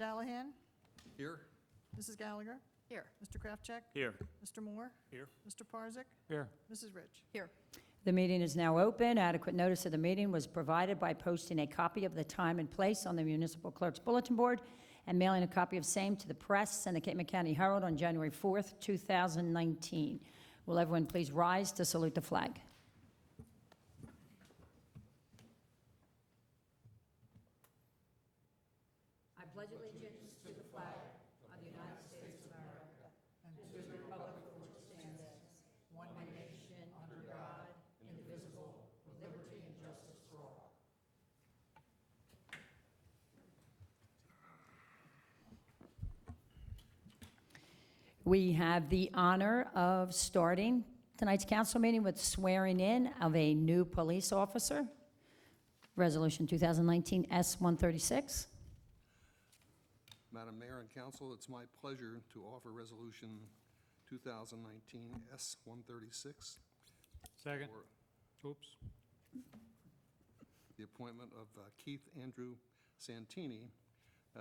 Dallahan? Here. Mrs. Gallagher? Here. Mr. Kraftcheck? Here. Mr. Moore? Here. Mr. Parzak? Here. Mrs. Rich? Here. The meeting is now open. Adequate notice of the meeting was provided by posting a copy of the time and place on the municipal clerk's bulletin board and mailing a copy of same to the press and the Cape May County Herald on January 4th, 2019. Will everyone please rise to salute the flag? I pledge allegiance to the flag of the United States of America and to the republic for which it stands, one nation, under God, indivisible, with liberty and justice for all. We have the honor of starting tonight's council meeting with swearing in of a new police officer, Resolution 2019 S-136. Madam Mayor and Council, it's my pleasure to offer Resolution 2019 S-136 Second. for Oops. the appointment of Keith Andrew Santini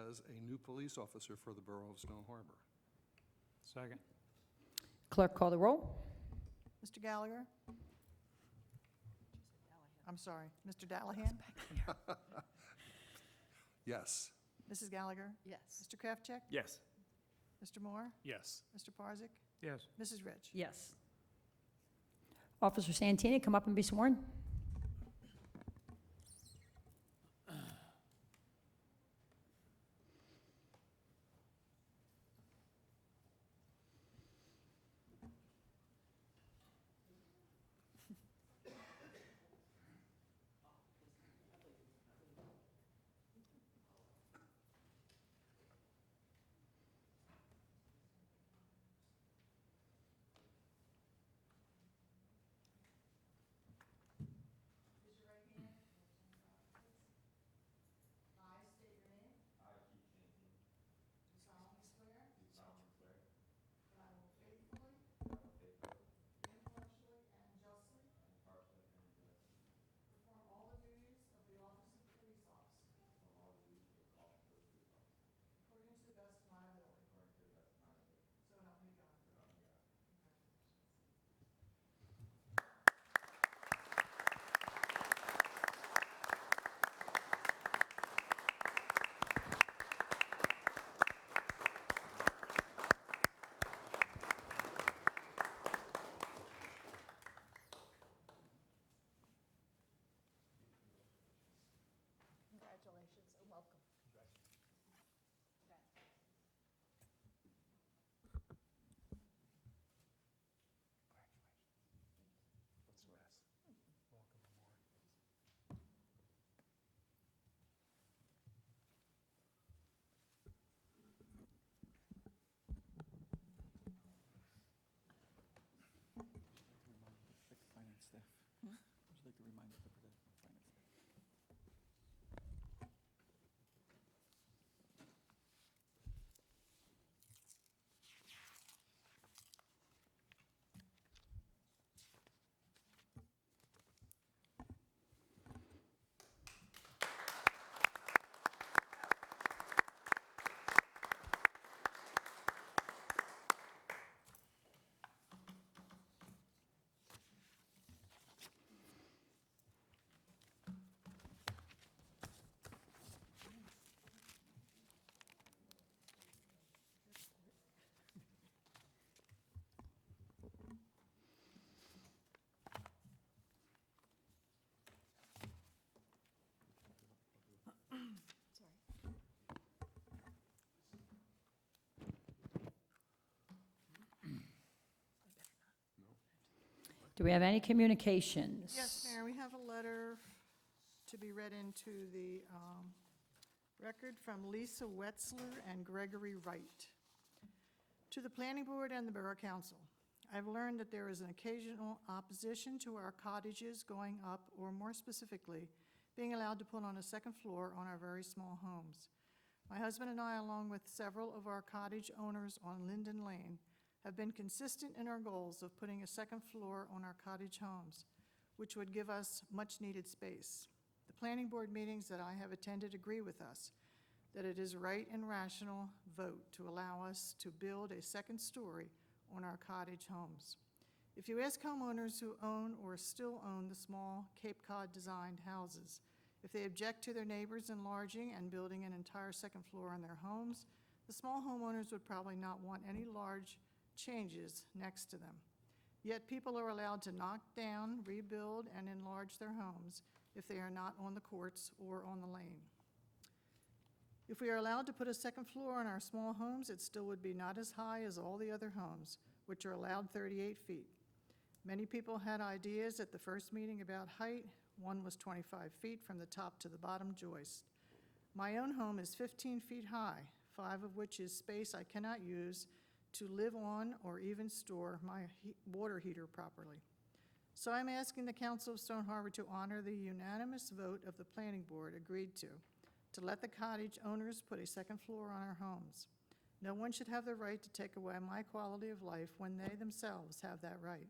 as a new police officer for the Borough of Stone Harbor. Second. Clerk, call the roll. Mr. Gallagher? I'm sorry, Mr. Dallahan? Yes. Mrs. Gallagher? Yes. Mr. Kraftcheck? Yes. Mr. Moore? Yes. Mr. Parzak? Yes. Mrs. Rich? Yes. Officer Santini, come up and be sworn. Congratulations and welcome. Finance staff. Would you like to remind the finance staff? Do we have any communications? Yes, Mayor, we have a letter to be read into the record from Lisa Wetzler and Gregory Wright. To the Planning Board and the Borough Council, I've learned that there is an occasional opposition to our cottages going up, or more specifically, being allowed to put on a second floor on our very small homes. My husband and I, along with several of our cottage owners on Linden Lane, have been consistent in our goals of putting a second floor on our cottage homes, which would give us much-needed space. The planning board meetings that I have attended agree with us that it is right and rational vote to allow us to build a second story on our cottage homes. If you ask homeowners who own or still own the small Cape Cod-designed houses, if they object to their neighbors enlarging and building an entire second floor on their homes, the small homeowners would probably not want any large changes next to them. Yet people are allowed to knock down, rebuild, and enlarge their homes if they are not on the courts or on the lane. If we are allowed to put a second floor on our small homes, it still would be not as high as all the other homes, which are allowed 38 feet. Many people had ideas at the first meeting about height. One was 25 feet from the top to the bottom joist. My own home is 15 feet high, 5 of which is space I cannot use to live on or even store my water heater properly. So I'm asking the Council of Stone Harbor to honor the unanimous vote of the Planning Board agreed to let the cottage owners put a second floor on our homes. No one should have the right to take away my quality of life when they themselves have that right.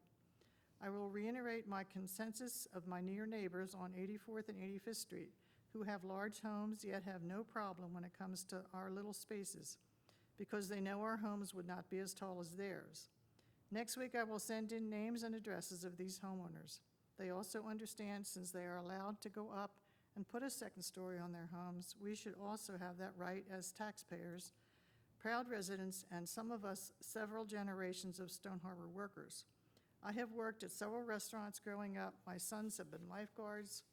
I will reiterate my consensus of my near neighbors on 84th and 85th Street who have large homes yet have no problem when it comes to our little spaces because they know our homes would not be as tall as theirs. Next week, I will send in names and addresses of these homeowners. They also understand since they are allowed to go up and put a second story on their homes, we should also have that right as taxpayers, proud residents, and some of us several generations of Stone Harbor workers. I have worked at several restaurants growing up. My sons have been lifeguards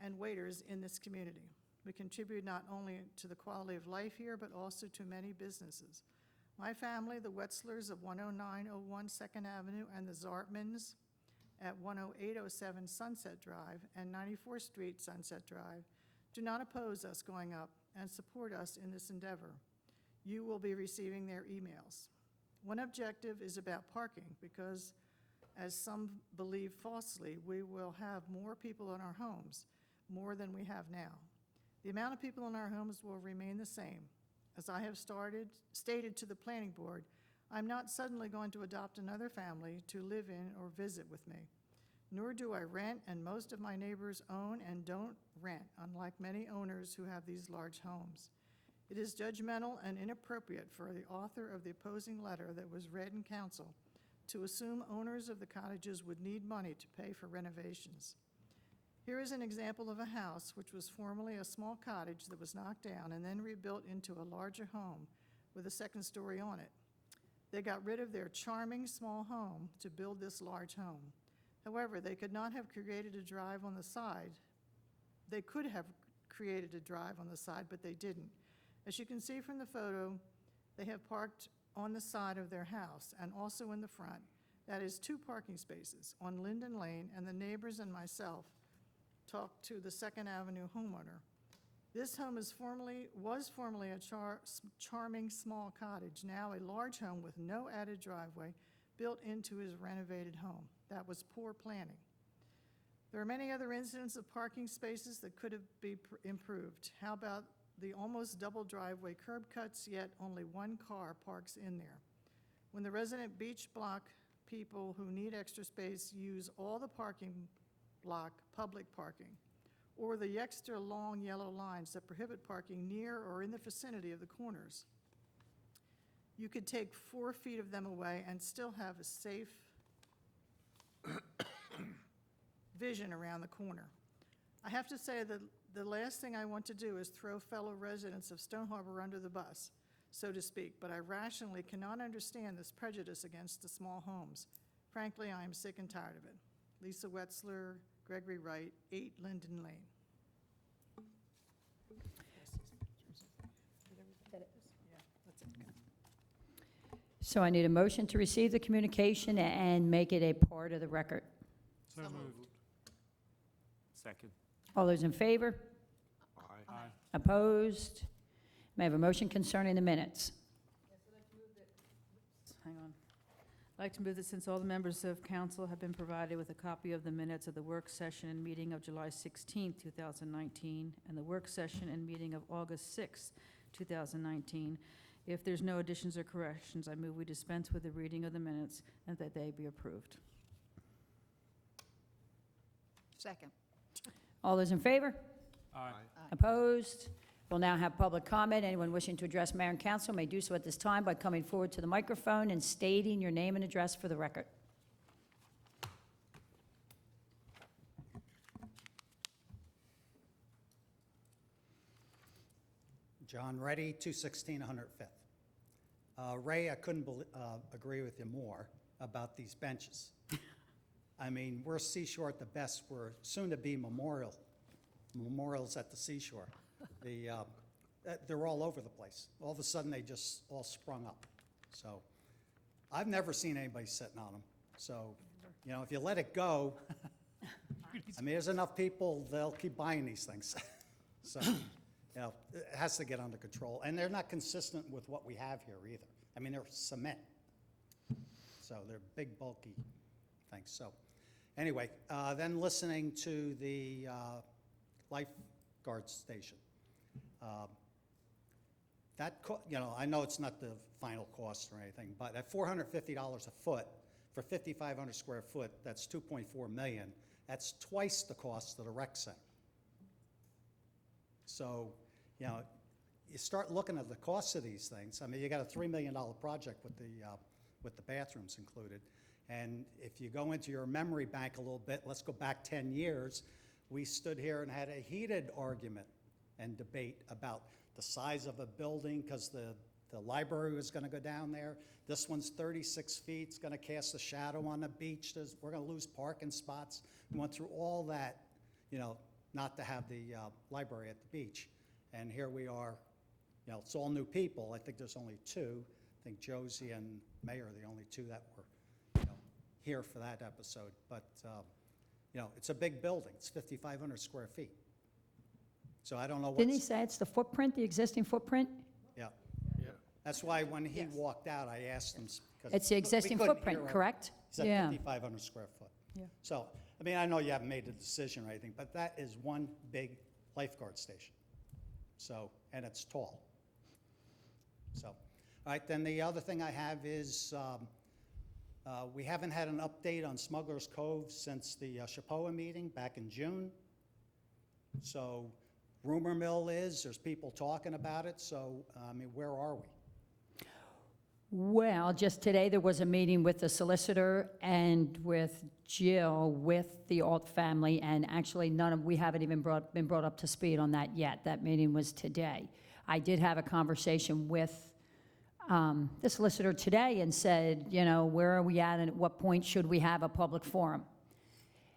and waiters in this community. We contribute not only to the quality of life here, but also to many businesses. My family, the Wetzlers of 10901 2nd Avenue and the Zartmans at 10807 Sunset Drive and 94th Street Sunset Drive, do not oppose us going up and support us in this endeavor. You will be receiving their emails. One objective is about parking because, as some believe falsely, we will have more people in our homes, more than we have now. The amount of people in our homes will remain the same. As I have stated to the Planning Board, I'm not suddenly going to adopt another family to live in or visit with me. Nor do I rent, and most of my neighbors own and don't rent, unlike many owners who have these large homes. It is judgmental and inappropriate for the author of the opposing letter that was read in council to assume owners of the cottages would need money to pay for renovations. Here is an example of a house which was formerly a small cottage that was knocked down and then rebuilt into a larger home with a second story on it. They got rid of their charming small home to build this large home. However, they could not have created a drive on the side. They could have created a drive on the side, but they didn't. As you can see from the photo, they have parked on the side of their house and also in the front. That is 2 parking spaces on Linden Lane, and the neighbors and myself talked to the 2nd Avenue homeowner. This home was formerly a charming small cottage, now a large home with no added driveway built into his renovated home. That was poor planning. There are many other incidents of parking spaces that could have been improved. How about the almost double driveway curb cuts, yet only 1 car parks in there? When the resident beach block people who need extra space use all the parking block public parking, or the extra long yellow lines that prohibit parking near or in the vicinity of the corners. You could take 4 feet of them away and still have a safe vision around the corner. I have to say that the last thing I want to do is throw fellow residents of Stone Harbor under the bus, so to speak, but I rationally cannot understand this prejudice against the small homes. Frankly, I am sick and tired of it. Lisa Wetzler, Gregory Wright, 8 Linden Lane. Yeah, that's it. So I need a motion to receive the communication and make it a part of the record. So moved. Second. All those in favor? Aye. Aye. Opposed? May I have a motion concerning the minutes? Hang on. I'd like to move that since all the members of council have been provided with a copy of the minutes of the work session and meeting of July 16, 2019, and the work session and meeting of August 6, 2019, if there's no additions or corrections, I move we dispense with the reading of the minutes and that they be approved. Second. All those in favor? Aye. Opposed? We'll now have public comment. Anyone wishing to address mayor and council may do so at this time by coming forward to the microphone and stating your name and address for the record. John Reddy, 216 105th. Ray, I couldn't agree with you more about these benches. I mean, we're seashore at the best. We're soon-to-be memorials at the seashore. They're all over the place. All of a sudden, they just all sprung up. So I've never seen anybody sitting on them. So, you know, if you let it go, I mean, there's enough people, they'll keep buying these things. So, you know, it has to get under control. And they're not consistent with what we have here either. I mean, they're cement. So they're big, bulky things. So anyway, then listening to the lifeguard station. You know, I know it's not the final cost or anything, but at $450 a foot for 5,500 square foot, that's $2.4 million. That's twice the cost of the rec center. So, you know, you start looking at the costs of these things. I mean, you got a $3 million project with the bathrooms included. And if you go into your memory bank a little bit, let's go back 10 years, we stood here and had a heated argument and debate about the size of a building because the library was going to go down there. This one's 36 feet. It's going to cast a shadow on the beach. We're going to lose parking spots. We went through all that, you know, not to have the library at the beach. And here we are, you know, it's all new people. I think there's only two. I think Josie and Mayor are the only two that were, you know, here for that episode. But, you know, it's a big building. It's 5,500 square feet. So I don't know what's... Didn't he say it's the footprint, the existing footprint? Yeah. That's why when he walked out, I asked him... because It's the we existing couldn't footprint, hear him. correct? He said Yeah. 5,500 square foot. Yeah. So, I mean, I know you haven't made a decision or anything, but that is one big lifeguard station. So, and it's tall. So, all right, then the other thing I have is we haven't had an update on Smuggler's Cove since the SHPOA meeting back in June. So, rumor mill is there's people talking about it. So, I mean, where are we? Well, just today, there was a meeting with the solicitor and with Jill, with the Alt family, and actually we haven't even been brought up to speed on that yet. That meeting was today. I did have a conversation with the solicitor today and said, you know, where are we at and at what point should we have a public forum?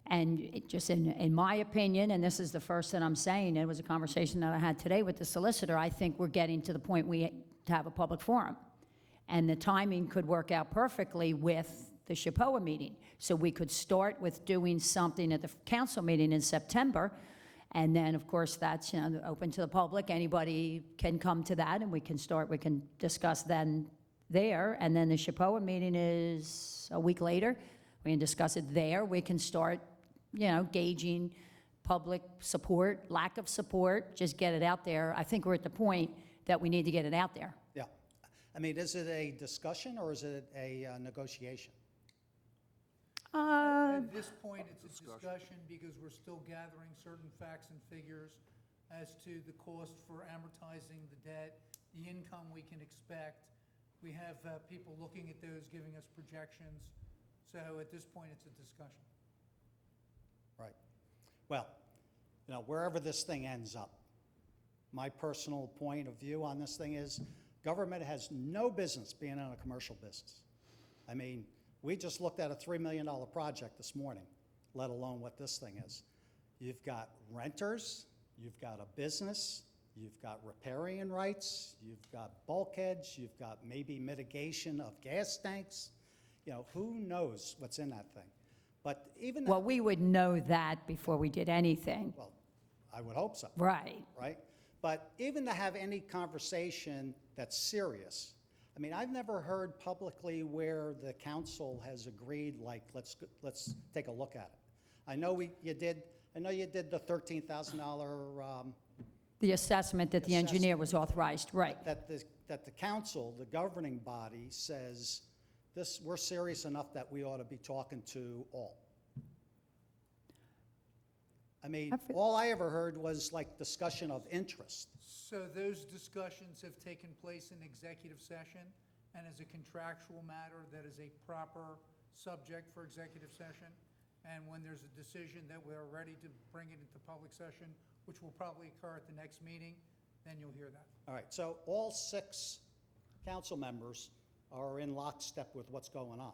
And it just in my opinion, and this is the first that I'm saying, it was a conversation that I had today with the solicitor, I think we're getting to the point to have a public forum. And the timing could work out perfectly with the SHPOA meeting. So we could start with doing something at the council meeting in September. And then, of course, that's, you know, open to the public. Anybody can come to that, and we can discuss then there. And then the SHPOA meeting is a week later. We can discuss it there. We can start, you know, gauging public support, lack of support, just get it out there. I think we're at the point that we need to get it out there. Yeah. I mean, is it a discussion or is it a negotiation? At this point, it's a discussion because we're still gathering certain facts and figures as to the cost for amortizing the debt, the income we can expect. We have people looking at those, giving us projections. So at this point, it's a discussion. Right. Well, you know, wherever this thing ends up, my personal point of view on this thing is government has no business being in a commercial business. I mean, we just looked at a $3 million project this morning, let alone what this thing is. You've got renters, you've got a business, you've got riparian rights, you've got bulkheads, you've got maybe mitigation of gas tanks. You know, who knows what's in that thing? But even Well, we would know that before we did anything. well, I would hope so. Right. Right? But even to have any conversation that's serious, I mean, I've never heard publicly where the council has agreed, like, let's take a look at it. I know you did the $13,000 The assessment that the engineer was authorized, right. that the council, the governing body, says we're serious enough that we ought to be talking to all. I mean, I fe- all I ever heard was like discussion of interest. So those discussions have taken place in executive session, and as a contractual matter, that is a proper subject for executive session. And when there's a decision that we're ready to bring it into public session, which will probably occur at the next meeting, then you'll hear that. All right, so all 6 council members are in lockstep with what's going on.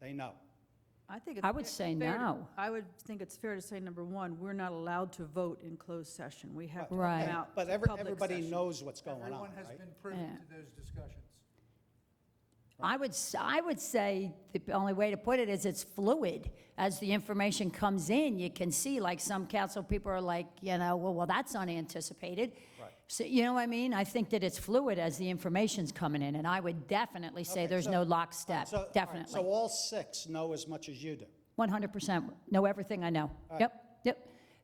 They know. I think I would say no. I would think it's fair to say, number one, we're not allowed to vote in closed session. We have to Right. come out But to public everybody session. knows what's going on, Everyone has right? been privy Yeah. to those discussions. I would say the only way to put it is it's fluid. As the information comes in, you can see, like, some council people are like, well, that's unanticipated. Right. So, you know what I mean? I think that it's fluid as the information's coming in, and I would definitely say Okay, there's so- no lockstep, So, all right, definitely. So all 6 know as much as you do. 100%, know everything I know. Yep.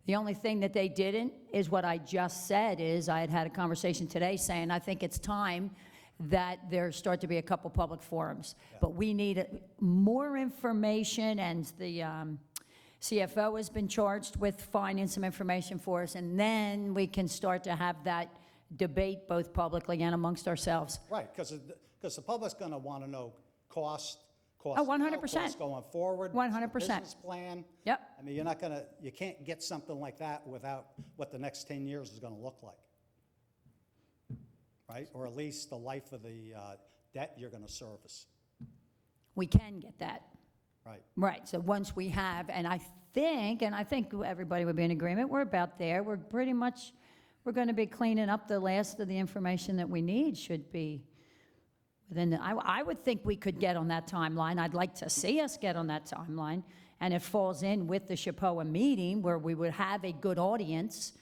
The only thing that they didn't is what I just said, is I had a conversation today saying, I think it's time that there start to be a couple public forums. But we need more information, and the CFO has been charged with finding some information for us, and then we can start to have that debate both publicly and amongst ourselves. Right, because the public's going to want to know cost Oh, now, 100%. cost going forward. 100%. Business plan. Yep. I mean, you can't get something like that without what the next 10 years is going to look like. Right? Or at least the life of the debt you're going to service. We can get that. Right. Right, so once we have, and I think everybody would be in agreement, we're about there. We're pretty much, we're going to be cleaning up the last of the information that we need should be within, I would think we could get on that timeline. I'd like to see us get on that timeline. And it falls in with the Chappaqua meeting where we would have a good audience,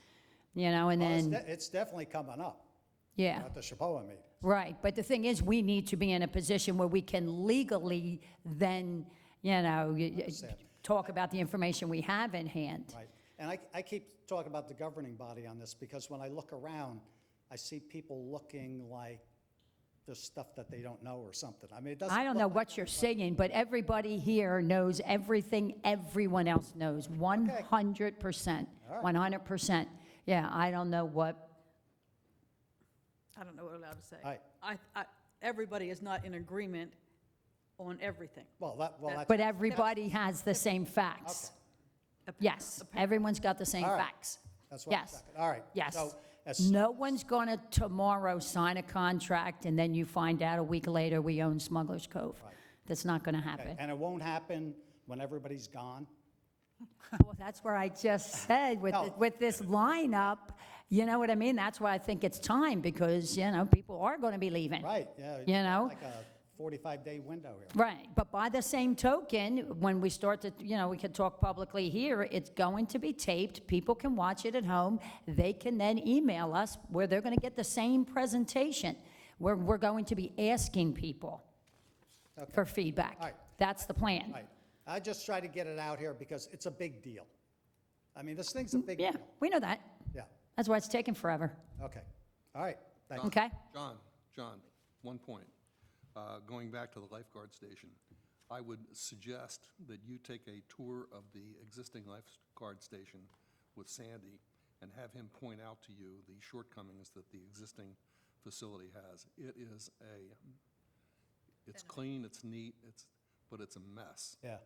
and Well, then, it's definitely coming up yeah. at the Chappaqua meeting. Right, but the thing is, we need to be in a position where we can legally then, Understand. talk about the information we have in hand. Right. And I keep talking about the governing body on this because when I look around, I see people looking like there's stuff that they don't know or something. I mean, it doesn't. I don't know what you're saying, but everybody here knows everything everyone else knows, 100%, All right. 100%. Yeah, I don't know what, I don't know what we're allowed to say. All right. Everybody is not in agreement on everything. Well, that's. but everybody has the same facts. Yes, everyone's got the same All right. facts. That's what I'm Yes. thinking. All right. Yes. So as- No one's going to tomorrow sign a contract, and then you find out a week later we own Smuggler's Cove. Right. That's not going to okay, happen. And it won't happen when everybody's gone? Well, that's where I just said, No. with this lineup, you know what I mean? That's why I think it's time, because, people are going to be leaving. Right, yeah. You know? Like a 45-day window here. Right, but by the same token, when we start to, we can talk publicly here, it's going to be taped, people can watch it at home, they can then email us, where they're going to get the same presentation, where we're going to be asking people Okay. for feedback. All right. That's the plan. Right. I just try to get it out here because it's a big deal. I mean, this thing's a big Yeah, deal. we know that. Yeah, That's why it's taking forever, okay. All right, thank you. okay? John, one point. Going back to the lifeguard station, I would suggest that you take a tour of the existing lifeguard station with Sandy and have him point out to you the shortcomings that the existing facility has. It's clean, it's neat, but it's a mess. Yeah.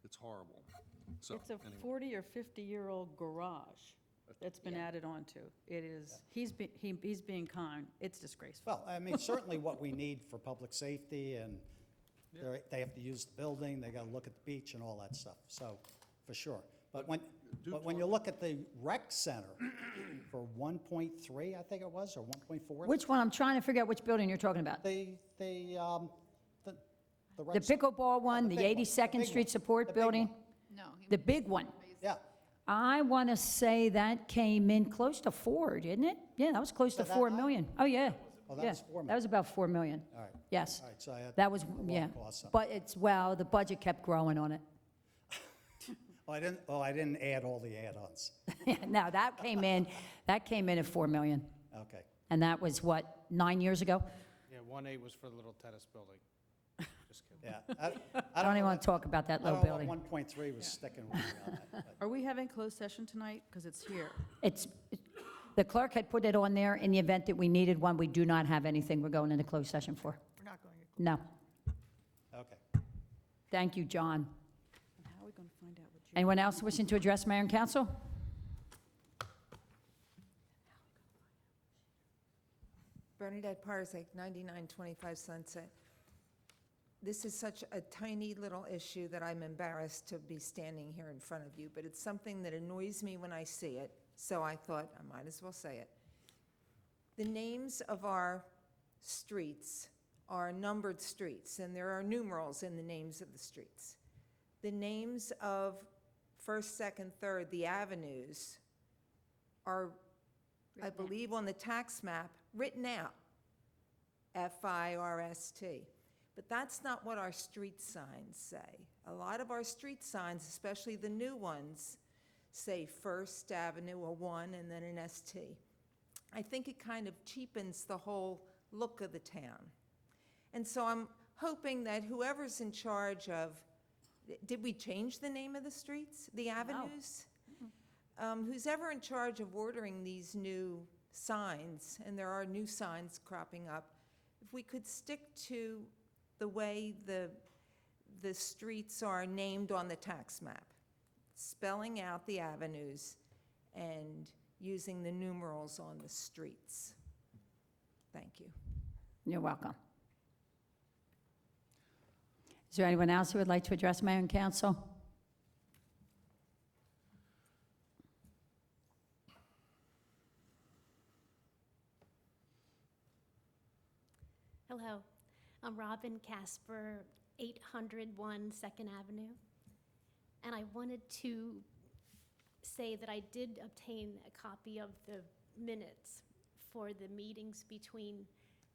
It's horrible. So, It's a anyway. 40 or 50-year-old garage that's been added onto. It is, he's being kind. It's disgraceful. Well, I mean, certainly what we need for public safety, and they have to use the building, they gotta look at the beach and all that stuff, so, for sure. But when you look at the rec center for 1.3, I think it was, or 1.4? Which one? I'm trying to figure out which building you're talking about. The rec The center. pickleball one, the big one, the 82nd big Street one, Support the big Building? one. No. The big one. Yeah, I want to say that came in close to 4, didn't it? Yeah, that was close to that 4 high? million. Oh, yeah. Oh, that Yeah, was 4 That was about 4 million. all right. Yes. All right, so I had. That was, the wrong yeah. cost then. But the budget kept growing on it. Oh, I didn't add all the add-ons. No, that came in at 4 million. Okay, And that was what, 9 years ago? Yeah, 1A was for the little tennis building. Yeah. I don't even want to talk about that I low don't know building. what 1.3 was sticking with me on that. but- Are we having closed session tonight? Because it's here. The clerk had put it on there in the event that we needed one. We do not have anything we're going into closed session for. We're not going to. No. Okay. Thank you, John. And how are we going to find out what you... Anyone else wishing to address mayor and council? Bernadette Parzak, 9925 Sunset. This is such a tiny little issue that I'm embarrassed to be standing here in front of you, but it's something that annoys me when I see it, so I thought I might as well say it. The names of our streets are numbered streets, and there are numerals in the names of the streets. The names of first, second, third, the avenues are, I believe, on the tax map, written out, F-I-R-S-T. But that's not what our street signs say. A lot of our street signs, especially the new ones, say First Avenue, a 1, and then an S-T. I think it kind of cheapens the whole look of the town. And so I'm hoping that whoever's in charge of, did we change the name of the streets, the avenues? Who's ever in charge of ordering these new signs, and there are new signs cropping up, if we could stick to the way the streets are named on the tax map, spelling out the avenues and using the numerals on the streets. Thank you. You're welcome. Is there anyone else who would like to address mayor and council? Hello, I'm Robin Casper, 801 Second Avenue. And I wanted to say that I did obtain a copy of the minutes for the meetings between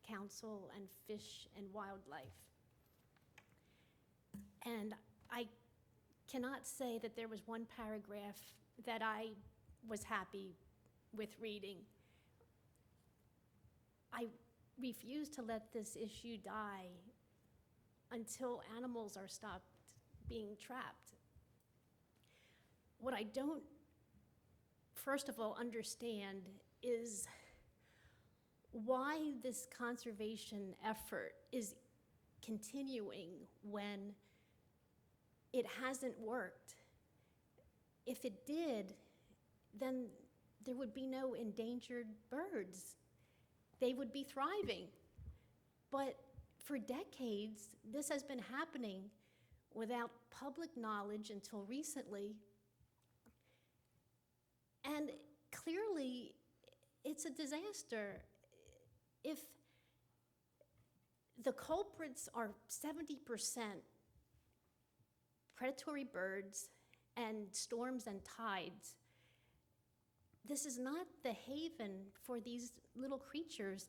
council and Fish and Wildlife. And I cannot say that there was one paragraph that I was happy with reading. I refuse to let this issue die until animals are stopped being trapped. What I don't, first of all, understand is why this conservation effort is continuing when it hasn't worked. If it did, then there would be no endangered birds. They would be thriving. But for decades, this has been happening without public knowledge until recently. And clearly, it's a disaster. If the culprits are 70% predatory birds and storms and tides, this is not the haven for these little creatures,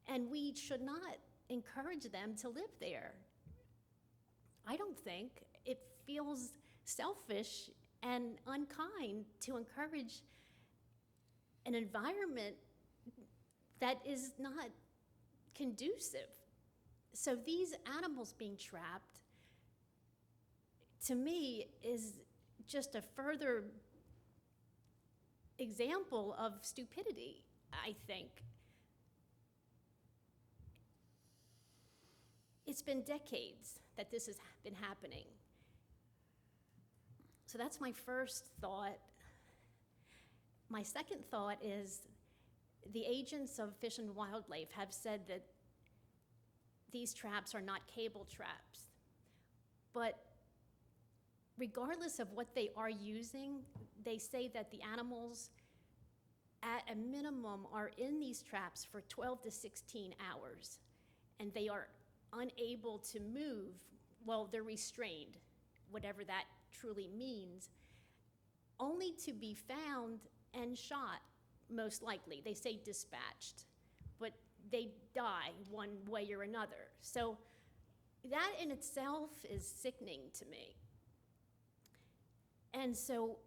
and we should not encourage them to live there. I don't think. It feels selfish and unkind to encourage an environment that is not conducive. So these animals being trapped, to me, is just a further example of stupidity, I think. It's been decades that this has been happening. So that's my first thought. My second thought is the agents of Fish and Wildlife have said that these traps are not cable traps. But regardless of what they are using, they say that the animals at a minimum are in these traps for 12 to 16 hours, and they are unable to move. Well, they're restrained, whatever that truly means, only to be found and shot, most likely. They say dispatched, but they die one way or another. So that in itself is sickening to me. And so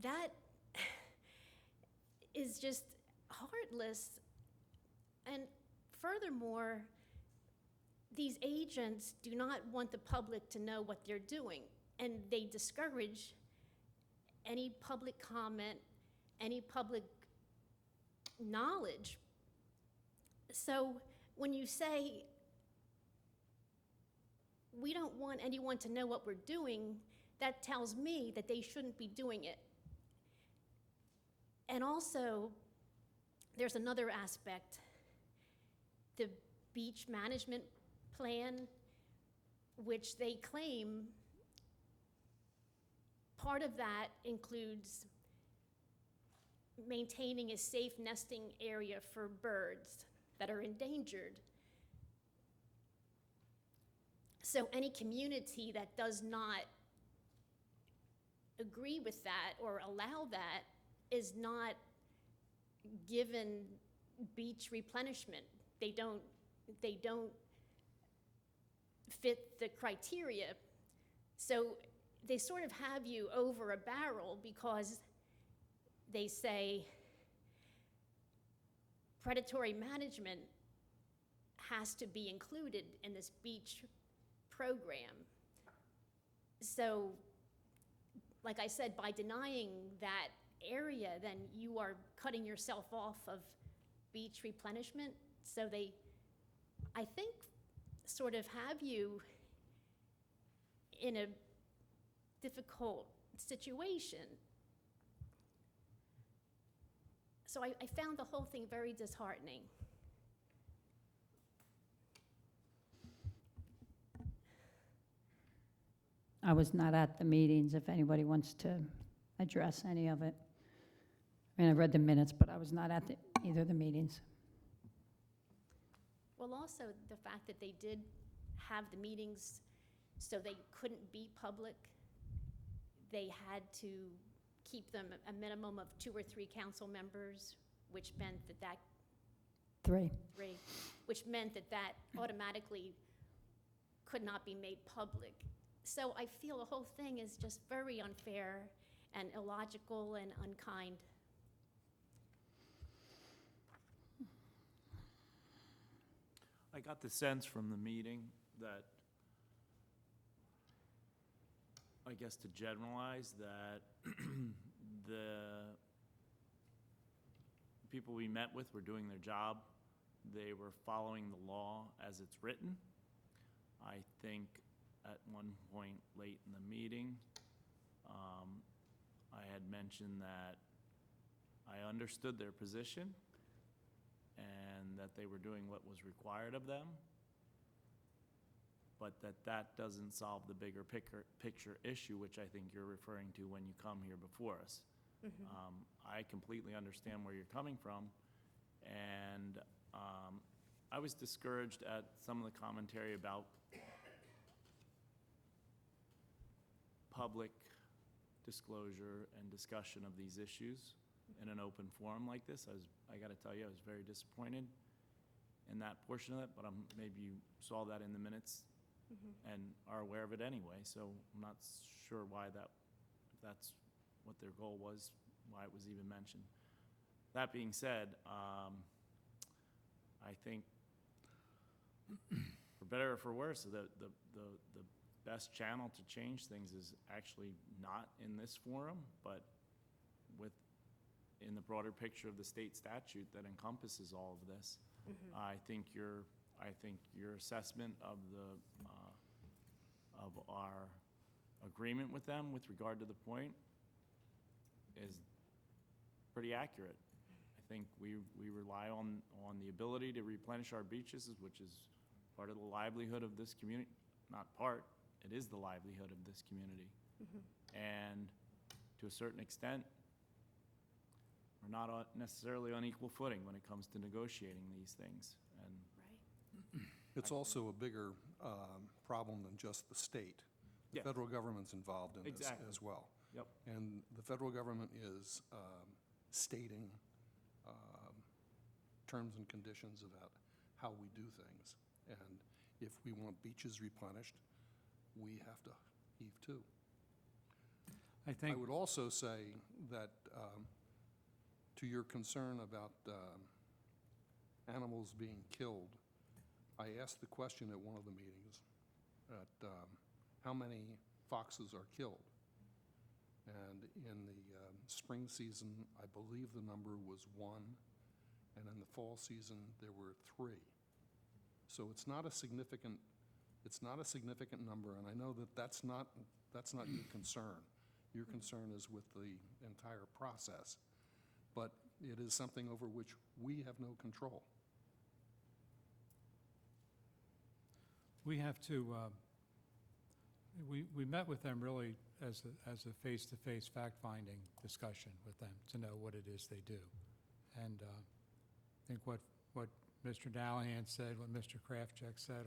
that is just heartless. And furthermore, these agents do not want the public to know what they're doing, and they discourage any public comment, any public knowledge. So when you say, we don't want anyone to know what we're doing, that tells me that they shouldn't be doing it. And also, there's another aspect. The beach management plan, which they claim part of that includes maintaining a safe nesting area for birds that are endangered. So any community that does not agree with that or allow that is not given beach replenishment. They don't fit the criteria. So they sort of have you over a barrel because they say predatory management has to be included in this beach program. So, like I said, by denying that area, then you are cutting yourself off of beach replenishment. So they, I think, sort of have you in a difficult situation. So I found the whole thing very disheartening. I was not at the meetings, if anybody wants to address any of it. I mean, I read the minutes, but I was not at either of the meetings. Well, also the fact that they did have the meetings so they couldn't be public. They had to keep them a minimum of 2 or 3 council members, which meant that 3. which meant that automatically could not be made public. So I feel the whole thing is just very unfair and illogical and unkind. I got the sense from the meeting that, I guess to generalize, that the people we met with were doing their job. They were following the law as it's written. I think at one point late in the meeting, I had mentioned that I understood their position and that they were doing what was required of them, but that doesn't solve the bigger picture issue, which I think you're referring to when you come here before us. I completely understand where you're coming from, and I was discouraged at some of the commentary about public disclosure and discussion of these issues in an open forum like this. I got to tell you, I was very disappointed in that portion of it, but maybe you saw that in the minutes and are aware of it anyway, so I'm not sure why if that's what their goal was, why it was even mentioned. That being said, I think, for better or for worse, the best channel to change things is actually not in this forum, but in the broader picture of the state statute that encompasses all of this. I think your assessment of our agreement with them with regard to the point is pretty accurate. I think we rely on the ability to replenish our beaches, which is part of the livelihood of this community. Not part, it is the livelihood of this community. And to a certain extent, we're not necessarily on equal footing when it comes to negotiating these things. And Right. It's also a bigger problem than just the state. The Yeah. federal government's involved in this Exactly. as well. Yep. And the federal government is stating terms and conditions about how we do things. And if we want beaches replenished, we have to heave to. I I think, would also say that, to your concern about animals being killed, I asked the question at one of the meetings, at how many foxes are killed. And in the spring season, I believe the number was 1, and in the fall season, there were 3. So it's not a significant number, and I know that that's not your concern. Your concern is with the entire process, but it is something over which we have no control. We have to, we met with them really as a face-to-face fact-finding discussion with them to know what it is they do. And I think what Mr. Dallahan said, what Mr. Kraftcheck said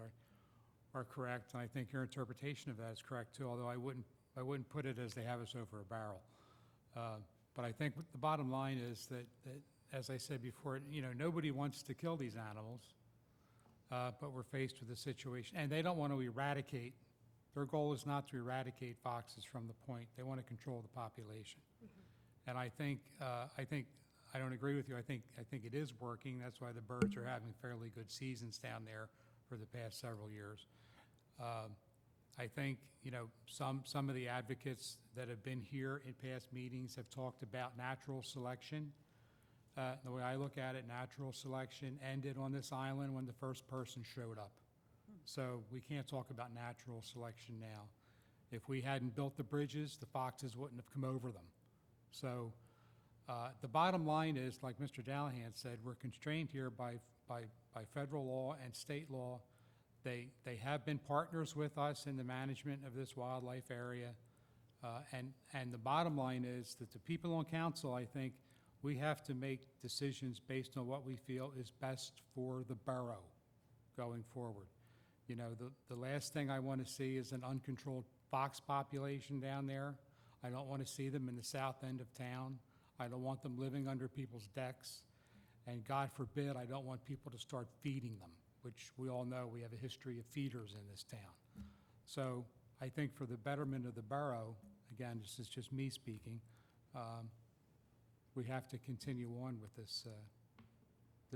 are correct, and I think your interpretation of that is correct too, although I wouldn't put it as they have us over a barrel. But I think the bottom line is that, as I said before, nobody wants to kill these animals, but we're faced with a situation, and they don't want to eradicate. Their goal is not to eradicate foxes from the point. They want to control the population. And I think I don't agree with you. I think it is working. That's why the birds are having fairly good seasons down there for the past several years. I think, some of the advocates that have been here in past meetings have talked about natural selection. The way I look at it, natural selection ended on this island when the first person showed up. So we can't talk about natural selection now. If we hadn't built the bridges, the foxes wouldn't have come over them. So the bottom line is, like Mr. Dallahan said, we're constrained here by federal law and state law. They have been partners with us in the management of this wildlife area. And the bottom line is that the people on council, I think, we have to make decisions based on what we feel is best for the borough going forward. The last thing I want to see is an uncontrolled fox population down there. I don't want to see them in the south end of town. I don't want them living under people's decks. And God forbid, I don't want people to start feeding them, which we all know we have a history of feeders in this town. So I think for the betterment of the borough, again, this is just me speaking, we have to continue on with this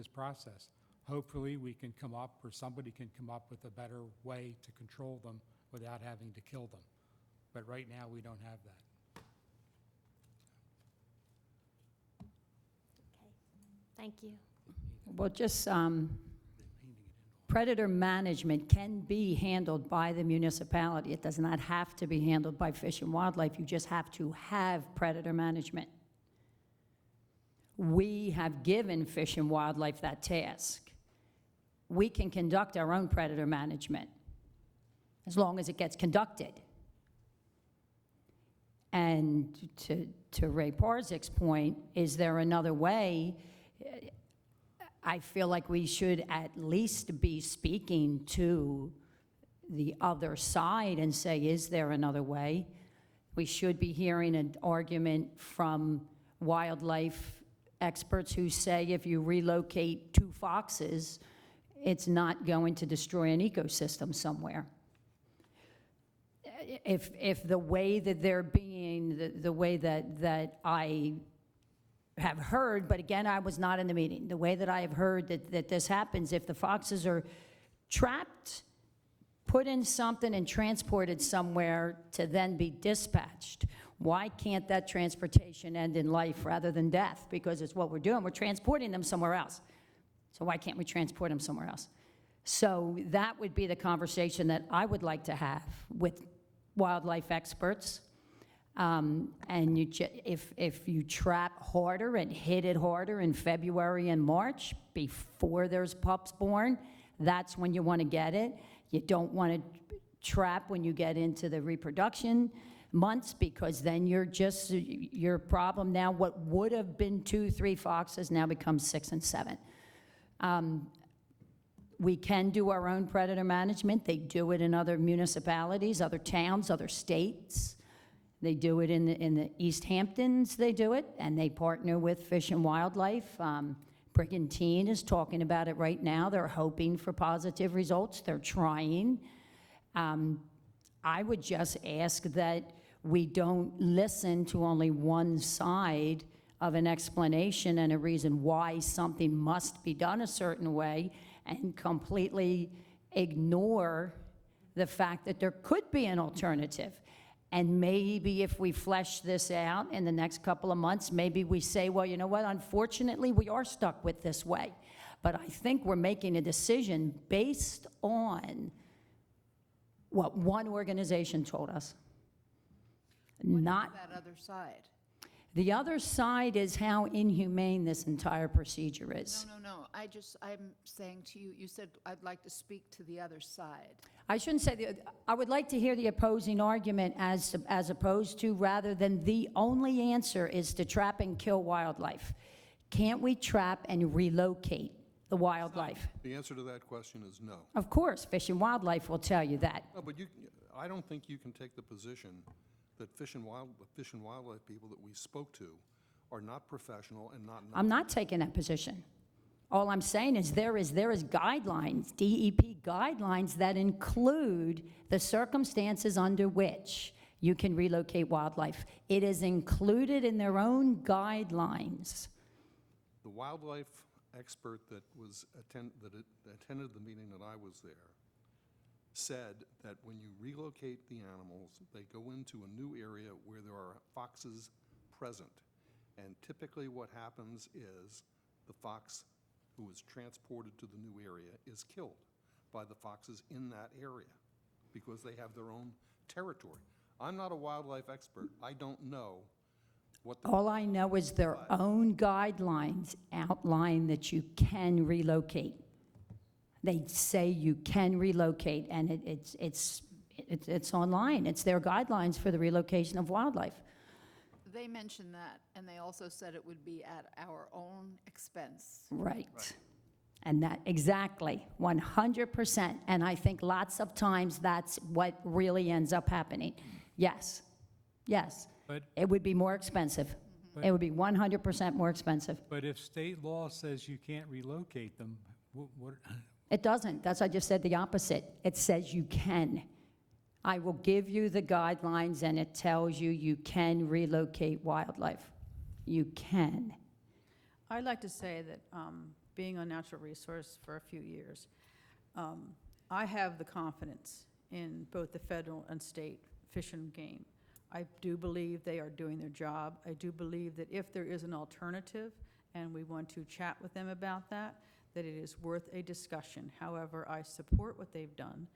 process. Hopefully, we can come up, or somebody can come up with a better way to control them without having to kill them. But right now, we don't have that. Okay, thank you. Well, just predator management can be handled by the municipality. It does not have to be handled by Fish and Wildlife. You just have to have predator management. We have given Fish and Wildlife that task. We can conduct our own predator management as long as it gets conducted. And to Ray Parzik's point, is there another way? I feel like we should at least be speaking to the other side and say, is there another way? We should be hearing an argument from wildlife experts who say if you relocate 2 foxes, it's not going to destroy an ecosystem somewhere. If the way that they're being, the way that I have heard, but again, I was not in the meeting, the way that I have heard that this happens, if the foxes are trapped, put in something and transported somewhere to then be dispatched, why can't that transportation end in life rather than death? Because it's what we're doing. We're transporting them somewhere else. So why can't we transport them somewhere else? So that would be the conversation that I would like to have with wildlife experts. And if you trap harder and hit it harder in February and March before there's pups born, that's when you want to get it. You don't want to trap when you get into the reproduction months, because then your problem now, what would have been 2, 3 foxes now becomes 6 and 7. We can do our own predator management. They do it in other municipalities, other towns, other states. They do it in the East Hamptons, they do it, and they partner with Fish and Wildlife. Brigantine is talking about it right now. They're hoping for positive results. They're trying. I would just ask that we don't listen to only one side of an explanation and a reason why something must be done a certain way, and completely ignore the fact that there could be an alternative. And maybe if we flesh this out in the next couple of months, maybe we say, well, you know what, unfortunately, we are stuck with this way. But I think we're making a decision based on what one organization told us. Not, That other side. the other side is how inhumane this entire procedure is. No. I'm saying to you, you said, I'd like to speak to the other side. I shouldn't say, I would like to hear the opposing argument as opposed to, rather than the only answer is to trap and kill wildlife. Can't we trap and relocate the wildlife? The answer to that question is no. Of course, Fish and Wildlife will tell you that. No, but I don't think you can take the position that Fish and Wildlife people that we spoke to are not professional and not. I'm not taking that position. All I'm saying is there is guidelines, DEP guidelines, that include the circumstances under which you can relocate wildlife. It is included in their own guidelines. The wildlife expert that attended the meeting that I was there said that when you relocate the animals, they go into a new area where there are foxes present. And typically what happens is the fox who is transported to the new area is killed by the foxes in that area because they have their own territory. I'm not a wildlife expert. I don't know what the... All I know is their own guidelines outline that you can relocate. They say you can relocate, and it's online. It's their guidelines for the relocation of wildlife. They mentioned that, and they also said it would be at our own expense. Right. And that, exactly, 100%. And I think lots of times that's what really ends up happening. Yes, yes. But- It would be more expensive. It would be 100% more expensive. But if state law says you can't relocate them, what, It doesn't. That's, I just said the opposite. It says you can. I will give you the guidelines, and it tells you you can relocate wildlife. You can. I'd like to say that, being on natural resource for a few years, I have the confidence in both the federal and state Fish and Game. I do believe they are doing their job. I do believe that if there is an alternative, and we want to chat with them about that it is worth a discussion. However, I support what they've done,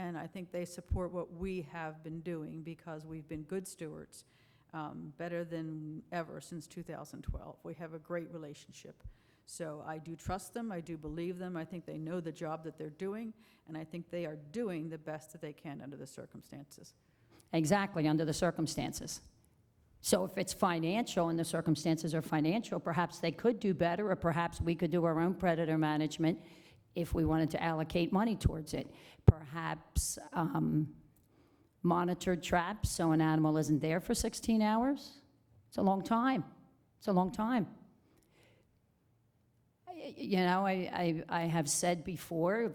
and I think they support what we have been doing because we've been good stewards, better than ever since 2012. We have a great relationship. So I do trust them, I do believe them, I think they know the job that they're doing, and I think they are doing the best that they can under the circumstances. Exactly, under the circumstances. So if it's financial and the circumstances are financial, perhaps they could do better, or perhaps we could do our own predator management if we wanted to allocate money towards it. Perhaps monitored traps so an animal isn't there for 16 hours. It's a long time. It's a long time. You know, I have said before,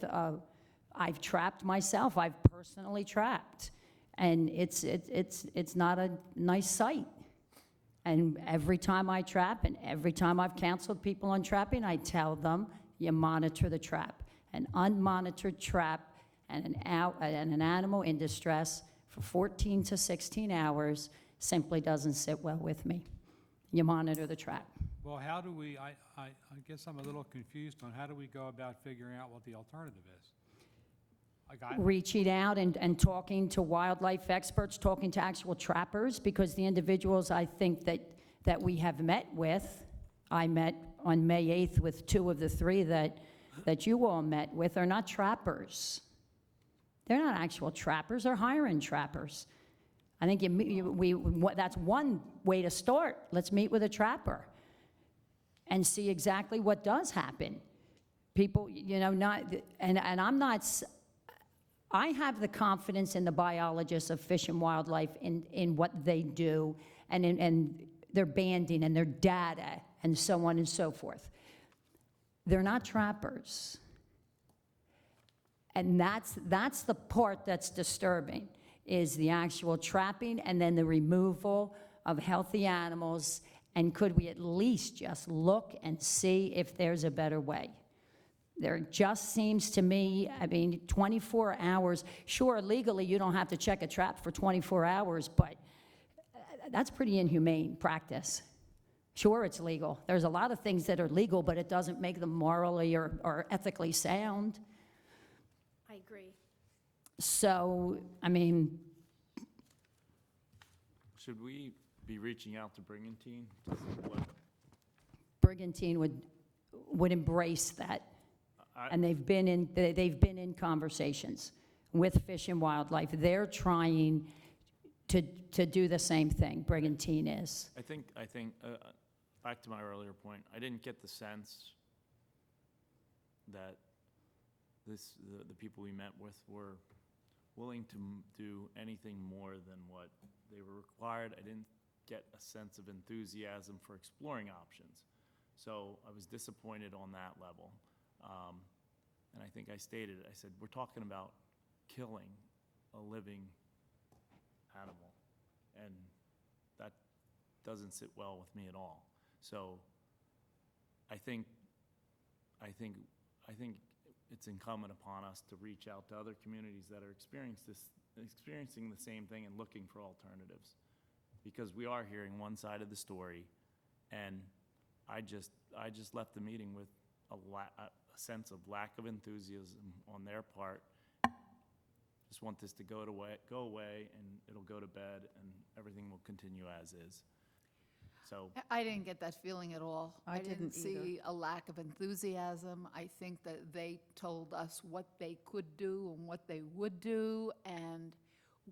I've trapped myself. I've personally trapped. And it's not a nice sight. And every time I trap, and every time I've counseled people on trapping, I tell them, you monitor the trap. An unmonitored trap and an animal in distress for 14 to 16 hours simply doesn't sit well with me. You monitor the trap. well, how do we, I guess I'm a little confused on how do we go about figuring out what the alternative is? Reaching out and talking to wildlife experts, talking to actual trappers, because the individuals I think that we have met with, I met on May 8th with 2 of the 3 that you all met with, are not trappers. They're not actual trappers, they're hiring trappers. I think that's one way to start. Let's meet with a trapper and see exactly what does happen. People, you know, I have the confidence in the biologists of Fish and Wildlife in what they do and in their banding and their data and so on and so forth. They're not trappers. And that's the part that's disturbing, is the actual trapping and then the removal of healthy animals And could we at least just look and see if there's a better way? There just seems to me, I mean, 24 hours, sure, legally, you don't have to check a trap for 24 hours, but that's pretty inhumane practice. Sure, it's legal. There's a lot of things that are legal, but it doesn't make them morally or ethically sound. I agree. So, I mean, Should we be reaching out to Brigantine? to see what- Brigantine would embrace that. And they've been in conversations with Fish and Wildlife. They're trying to do the same thing, Brigantine is. I think, back to my earlier point, I didn't get the sense that the people we met with were willing to do anything more than what they were required. I didn't get a sense of enthusiasm for exploring options. So I was disappointed on that level. And I think I stated it, I said, we're talking about killing a living animal. And that doesn't sit well with me at all. So I think it's incumbent upon us to reach out to other communities that are experiencing the same thing and looking for alternatives. Because we are hearing one side of the story, and I just left the meeting with a sense of lack of enthusiasm on their part. Just want this to go away, and it'll go to bed, and everything will continue as is. So, I didn't get that feeling at all. I didn't see a lack of enthusiasm. I think that they told us what they could do and what they would do, and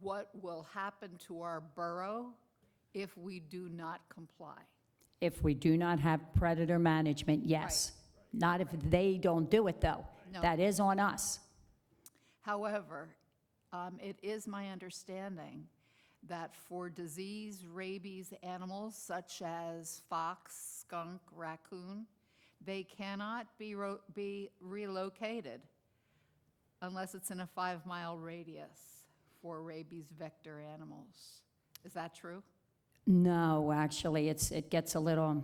what will happen to our borough if we do not comply. If we do not have predator management, yes. Not if they don't do it, though. No. That is on us. However, it is my understanding that for disease, rabies animals such as fox, skunk, raccoon, they cannot be relocated unless it's in a 5-mile radius for rabies vector animals. Is that true? No, actually, it gets a little,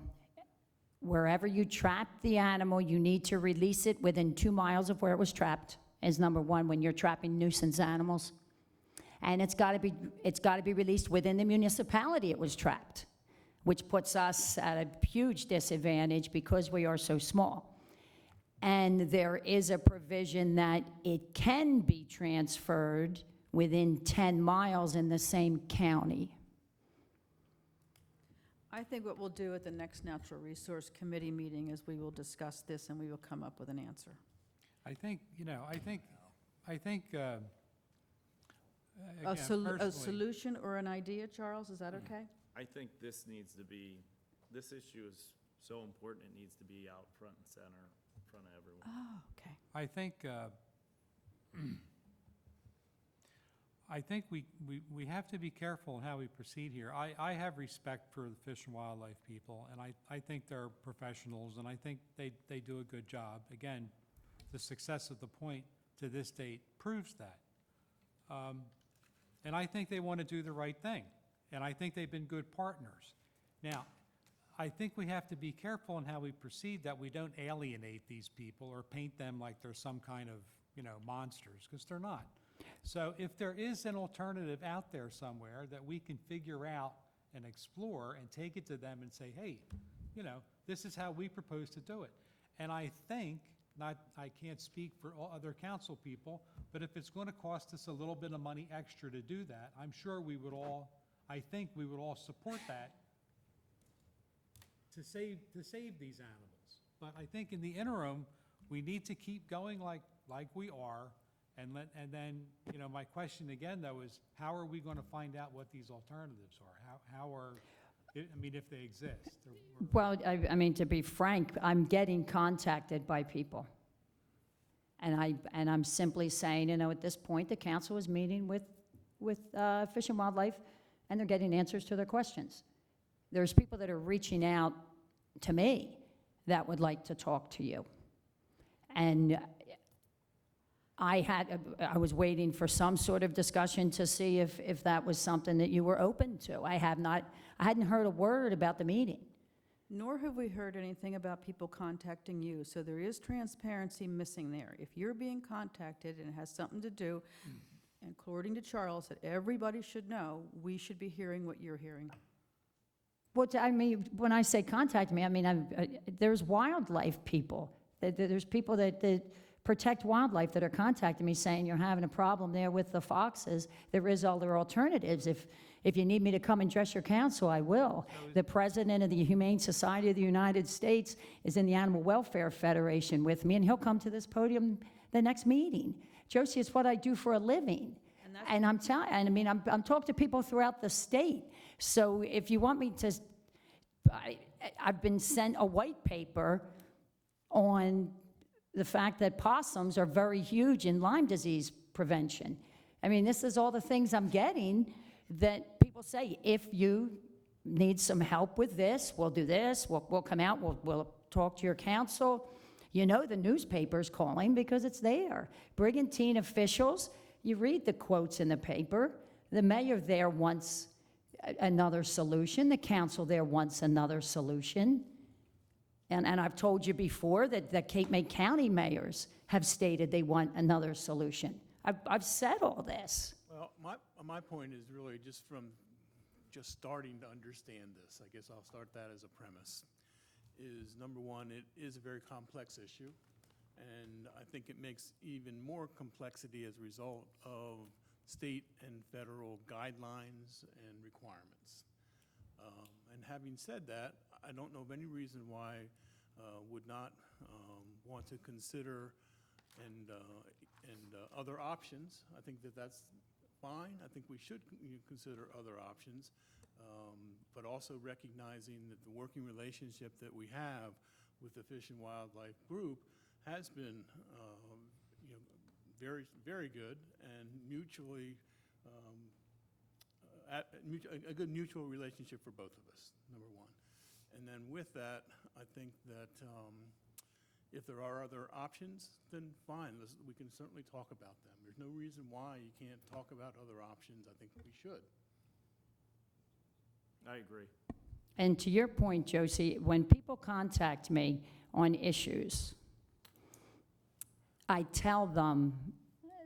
wherever you trap the animal, you need to release it within 2 miles of where it was trapped, is number one, when you're trapping nuisance animals. And it's got to be released within the municipality it was trapped, which puts us at a huge disadvantage because we are so small. And there is a provision that it can be transferred within 10 miles in the same county. I think what we'll do at the next Natural Resource Committee meeting is we will discuss this and we will come up with an answer. I think, A again, personally, solution or an idea, Charles, is that okay? I think this issue is so important, it needs to be out front and center, in front of everyone. Oh, okay. I think we have to be careful in how we proceed here. I have respect for the Fish and Wildlife people, and I think they're professionals, and I think they do a good job. Again, the success of the point to this date proves that. And I think they want to do the right thing, and I think they've been good partners. Now, I think we have to be careful in how we proceed, that we don't alienate these people or paint them like they're some kind of, monsters, because they're not. So if there is an alternative out there somewhere that we can figure out and explore and take it to them and say, hey, this is how we propose to do it. And I think, I can't speak for all other council people, but if it's going to cost us a little bit of money extra to do that, I'm sure I think we would all support that to save these animals. But I think in the interim, we need to keep going like we are, and then, my question again, though, is how are we going to find out what these alternatives are? If they exist. Well, to be frank, I'm getting contacted by people. And I'm simply saying, at this point, the council is meeting with Fish and Wildlife, and they're getting answers to their questions. There's people that are reaching out to me that would like to talk to you. And I was waiting for some sort of discussion to see if that was something that you were open to. I hadn't heard a word about the meeting. Nor have we heard anything about people contacting you, so there is transparency missing there. If you're being contacted and it has something to do, and according to Charles, that everybody should know, we should be hearing what you're hearing. What, I mean, when I say contact me, I mean, there's wildlife people. There's people that protect wildlife that are contacting me saying, you're having a problem there with the foxes. There is other alternatives. If you need me to come and address your council, I will. The president of the Humane Society of the United States is in the Animal Welfare Federation with me, and he'll come to this podium the next meeting. Josie, it's what I do for a living. And I'm telling, and I mean, I'm talking to people throughout the state. So if you want me to, I've been sent a white paper on the fact that possums are very huge in Lyme disease prevention. I mean, this is all the things I'm getting that people say, if you need some help with this, we'll do this, we'll come out, we'll talk to your council. You know the newspaper's calling because it's there. Brigantine officials, you read the quotes in the paper. The mayor there wants another solution. The council there wants another solution. And I've told you before that the Cape May County mayors have stated they want another solution. I've said all this. Well, my point is really just from just starting to understand this, I guess I'll start that as a premise, is number one, it is a very complex issue, and I think it makes even more complexity as a result of state and federal guidelines and requirements. And having said that, I don't know of any reason why would not want to consider and other options. I think that that's fine. I think we should consider other options, but also recognizing that the working relationship that we have with the Fish and Wildlife Group has been very, very good and mutually a good mutual relationship for both of us, number one. And then with that, I think that if there are other options, then fine, we can certainly talk about them. There's no reason why you can't talk about other options. I think we should. I agree. And to your point, Josie, when people contact me on issues, I tell them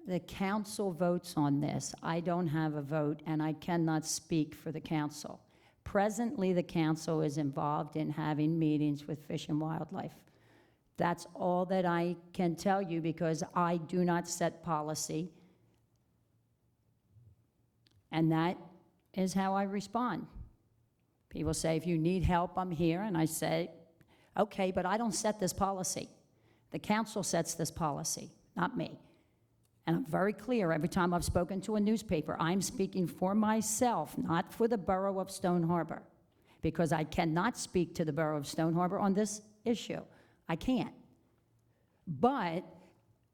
the council votes on this. I don't have a vote, and I cannot speak for the council. Presently, the council is involved in having meetings with Fish and Wildlife. That's all that I can tell you because I do not set policy. And that is how I respond. People say, if you need help, I'm here. And I say, okay, but I don't set this policy. The council sets this policy, not me. And I'm very clear every time I've spoken to a newspaper, I'm speaking for myself, not for the borough of Stone Harbor, because I cannot speak to the borough of Stone Harbor on this issue. I can't. But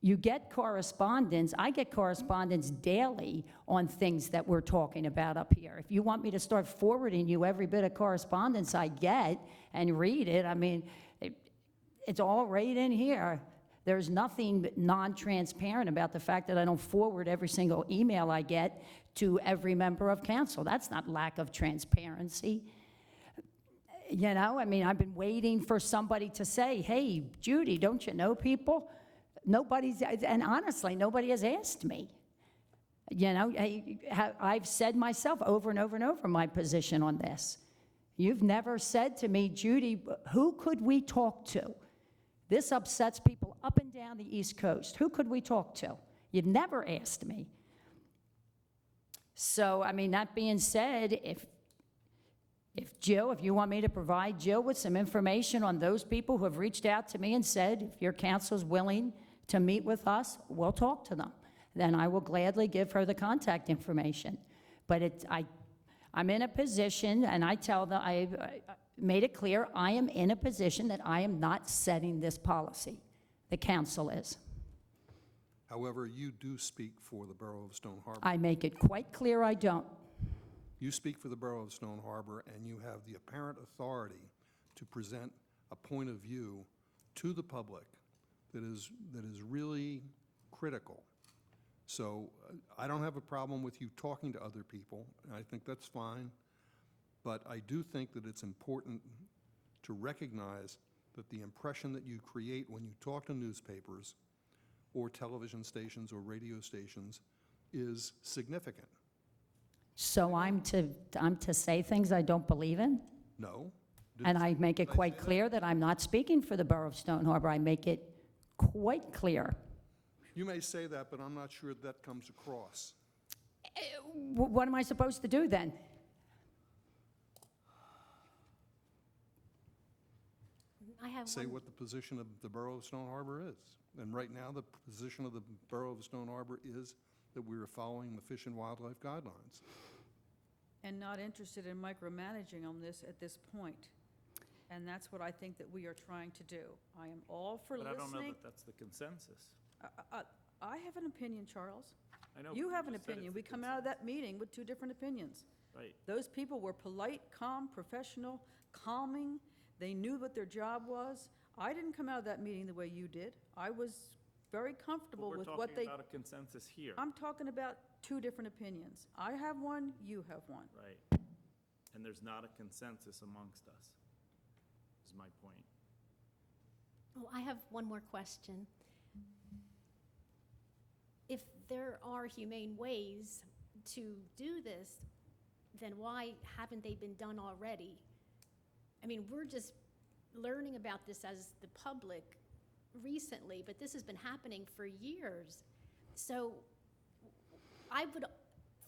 you get correspondence. I get correspondence daily on things that we're talking about up here. If you want me to start forwarding you every bit of correspondence I get and read it, I mean, it's all right in here. There's nothing non-transparent about the fact that I don't forward every single email I get to every member of council. That's not lack of transparency. You know, I mean, I've been waiting for somebody to say, hey, Judy, don't you know people? Nobody's, and honestly, nobody has asked me. You know, I've said myself over and over and over my position on this. You've never said to me, Judy, who could we talk to? This upsets people up and down the East Coast. Who could we talk to? You've never asked me. So, I mean, that being said, if Jill, if you want me to provide Jill with some information on those people who have reached out to me and said, if your council's willing to meet with us, we'll talk to them. Then I will gladly give her the contact information. But I'm in a position, and I tell them, I made it clear, I am in a position that I am not setting this policy. The council is. However, you do speak for the Borough of Stone Harbor. I make it quite clear I don't. You speak for the Borough of Stone Harbor, and you have the apparent authority to present a point of view to the public that is really critical. So I don't have a problem with you talking to other people, and I think that's fine. But I do think that it's important to recognize that the impression that you create when you talk to newspapers or television stations or radio stations is significant. So I'm to say things I don't believe in? No? And I make it Did I quite say that? clear that I'm not speaking for the Borough of Stone Harbor. I make it quite clear. You may say that, but I'm not sure that comes across. What am I supposed to do then? I have Say one, what the position of the Borough of Stone Harbor is. And right now, the position of the Borough of Stone Harbor is that we are following the Fish and Wildlife Guidelines. And not interested in micromanaging on this at this point. And that's what I think that we are trying to do. I am all for But I don't know listening. that that's the consensus. I have an opinion, Charles. I know. You but have an just said opinion. it's We the come out of that meeting with two different opinions. Right. Those people were polite, calm, professional, calming. They knew what their job was. I didn't come out of that meeting the way you did. I was very But comfortable we're with what talking they... about a consensus here. I'm talking about two different opinions. I have one, you have one. Right. And there's not a consensus amongst us, is my point. oh, I have one more question. If there are humane ways to do this, then why haven't they been done already? I mean, we're just learning about this as the public recently, but this has been happening for years. So I would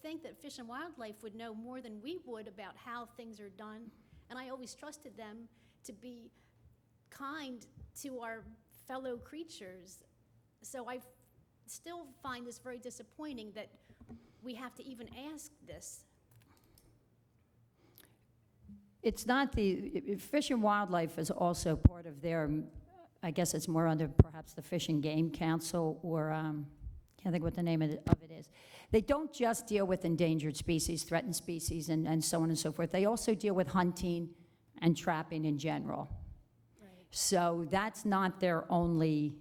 think that Fish and Wildlife would know more than we would about how things are done, and I always trusted them to be kind to our fellow creatures. So I still find this very disappointing that we have to even ask this. It's not Fish and Wildlife is also part of their, I guess it's more under perhaps the Fish and Game Council, or, can't think what the name of it is. They don't just deal with endangered species, threatened species, and so on and so forth. They also deal with hunting and trapping in general. Right. So that's not their only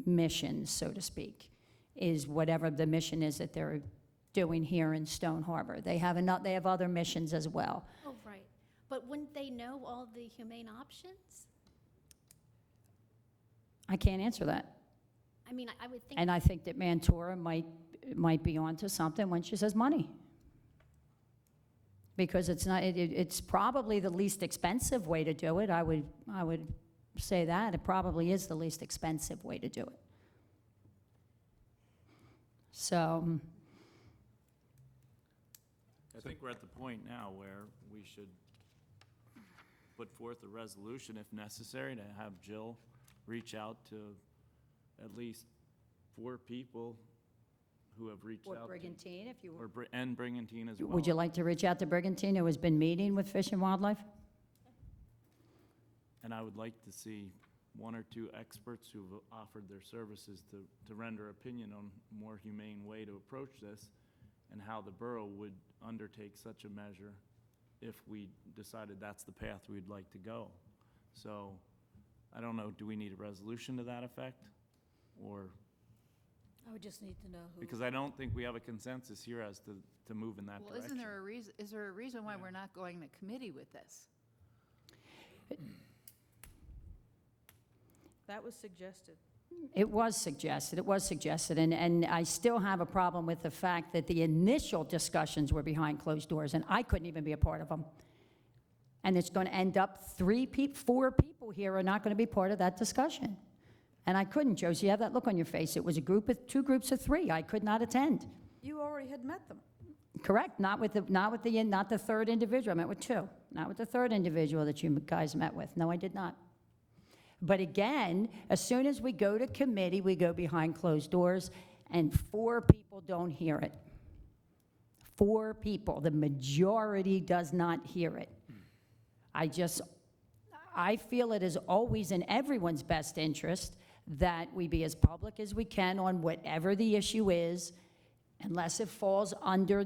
mission, so to speak, is whatever the mission is that they're doing here in Stone Harbor. They have other missions as well. Oh, right. But wouldn't they know all the humane options? I can't answer that. I mean, I would think. And I think that Mantora might be onto something when she says money. Because it's probably the least expensive way to do it. I would say that. It probably is the least expensive way to do it. So, I think we're at the point now where we should put forth a resolution if necessary to have Jill reach out to at least 4 people who have reached or out. Brigantine, if you And Brigantine as well. would you like to reach out to Brigantine, who has been meeting with Fish and Wildlife? And I would like to see 1 or 2 experts who've offered their services to render opinion on a more humane way to approach this and how the borough would undertake such a measure if we decided that's the path we'd like to go. So, I don't know, do we need a resolution to that effect? Or, I would just need to know who. because I don't think we have a consensus here as to move in that Well, direction. is there a reason why we're not going to committee with this? That was suggested. It was suggested, and I still have a problem with the fact that the initial discussions were behind closed doors, and I couldn't even be a part of them. And it's going to end up 4 people here are not going to be part of that discussion. And I couldn't, Josie, you have that look on your face. It was a group of 2 groups of 3. I could not attend. You already had met them. Correct, not the third individual. I met with 2. Not with the third individual that you guys met with. No, I did not. But again, as soon as we go to committee, we go behind closed doors, and 4 people don't hear it. 4 people. The majority does not hear it. I feel it is always in everyone's best interest that we be as public as we can on whatever the issue is, unless it falls under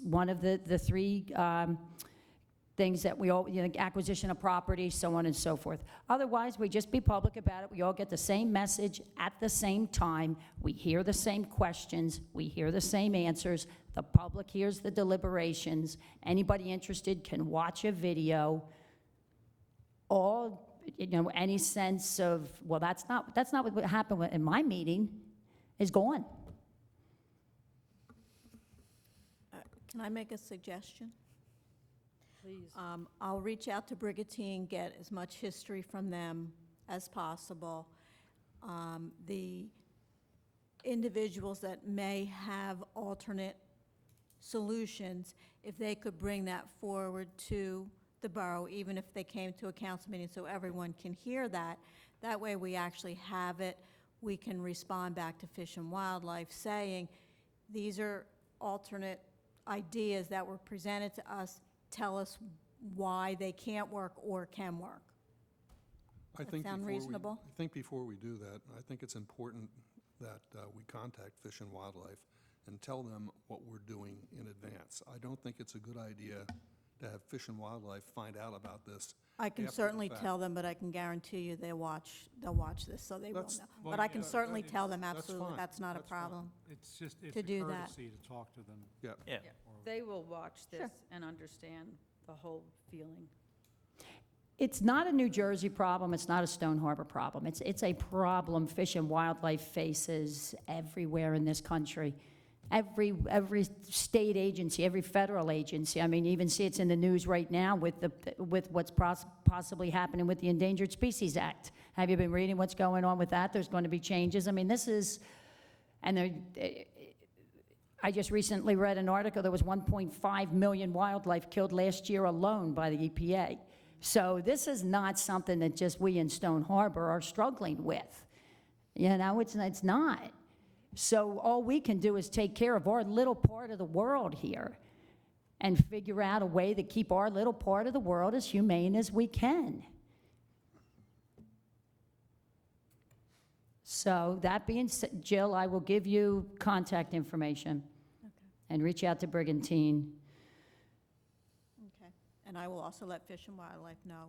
one of the 3 things that we all, acquisition of property, so on and so forth. Otherwise, we just be public about it. We all get the same message at the same time. We hear the same questions. We hear the same answers. The public hears the deliberations. Anybody interested can watch a video. all, any sense of, well, that's not what happened in my meeting, is gone. Can I make a suggestion? Please. I'll reach out to Brigantine, get as much history from them as possible. The individuals that may have alternate solutions, if they could bring that forward to the borough, even if they came to a council meeting, so everyone can hear that. That way, we actually have it. We can respond back to Fish and Wildlife saying, these are alternate ideas that were presented to us. Tell us why they can't work or can work. I That think sound before we- reasonable? I think before we do that, I think it's important that we contact Fish and Wildlife and tell them what we're doing in advance. I don't think it's a good idea to have Fish and Wildlife find out about this. I can after the certainly fact. tell them, but I can guarantee you they'll watch this, so they will That's- know. Well, But I can yeah, certainly it's- tell them, that's absolutely, fine. that's not a That's fine. problem. It's just, it's To a do that. courtesy to talk to them. Yeah. Yeah. They will watch Sure. this and understand the whole feeling. It's not a New Jersey problem, it's not a Stone Harbor problem. It's a problem Fish and Wildlife faces everywhere in this country. Every state agency, every federal agency. I mean, you even see it's in the news right now with what's possibly happening with the Endangered Species Act. Have you been reading what's going on with that? There's going to be changes. I mean, this is, and I just recently read an article, there was 1.5 million wildlife killed last year alone by the EPA. So this is not something that just we in Stone Harbor are struggling with. It's not. So all we can do is take care of our little part of the world here and figure out a way to keep our little part of the world as humane as we can. So that being said, Jill, I will give you contact information and reach out to Brigantine. Okay. And I will also let Fish and Wildlife know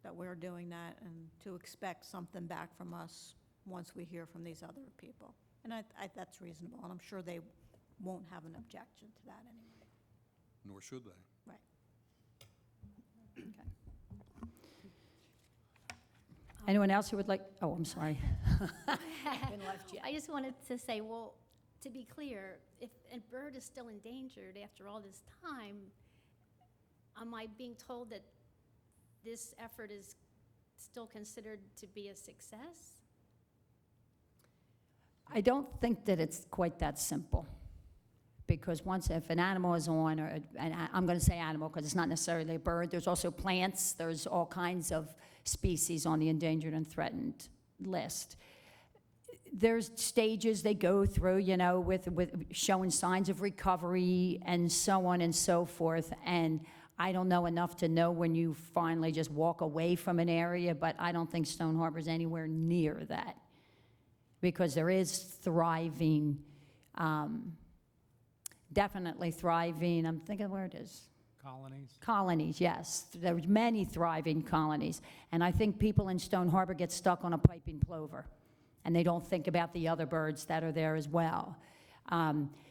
that we're doing that and to expect something back from us once we hear from these other people. And that's reasonable, and I'm sure they won't have an objection to that anyway. Nor should they. Right. Anyone else who would like, oh, I'm sorry. I just wanted to say, well, to be clear, if a bird is still endangered after all this time, am I being told that this effort is still considered to be a success? I don't think that it's quite that simple, because if an animal is on, and I'm going to say animal because it's not necessarily a bird, there's also plants, there's all kinds of species on the endangered and threatened list. There's stages they go through, with showing signs of recovery and so on and so forth, and I don't know enough to know when you finally just walk away from an area, but I don't think Stone Harbor's anywhere near that. Because there is thriving, definitely thriving, I'm thinking where it is. Colonies? Colonies, yes. There's many thriving colonies. And I think people in Stone Harbor get stuck on a piping plover, and they don't think about the other birds that are there as well.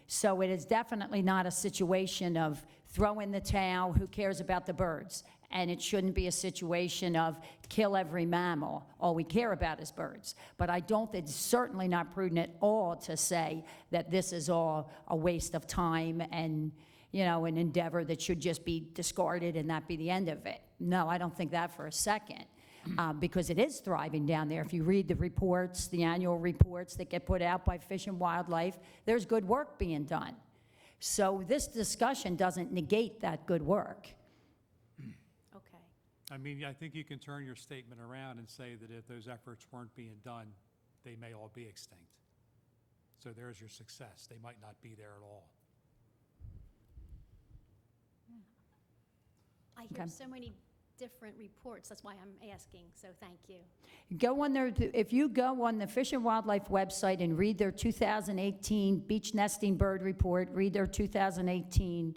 So it is definitely not a situation of throw in the towel, who cares about the birds? And it shouldn't be a situation of kill every mammal. All we care about is birds. But I don't, it's certainly not prudent at all to say that this is all a waste of time and, an endeavor that should just be discarded and that be the end of it. No, I don't think that for a second. Because it is thriving down there. If you read the reports, the annual reports that get put out by Fish and Wildlife, there's good work being done. So this discussion doesn't negate that good work. Okay. I mean, I think you can turn your statement around and say that if those efforts weren't being done, they may all be extinct. So there's your success. They might not be there at all. I hear Okay. so many different reports, that's why I'm asking, so thank you. Go on there, if you go on the Fish and Wildlife website and read their 2018 beach nesting bird report, read their 2018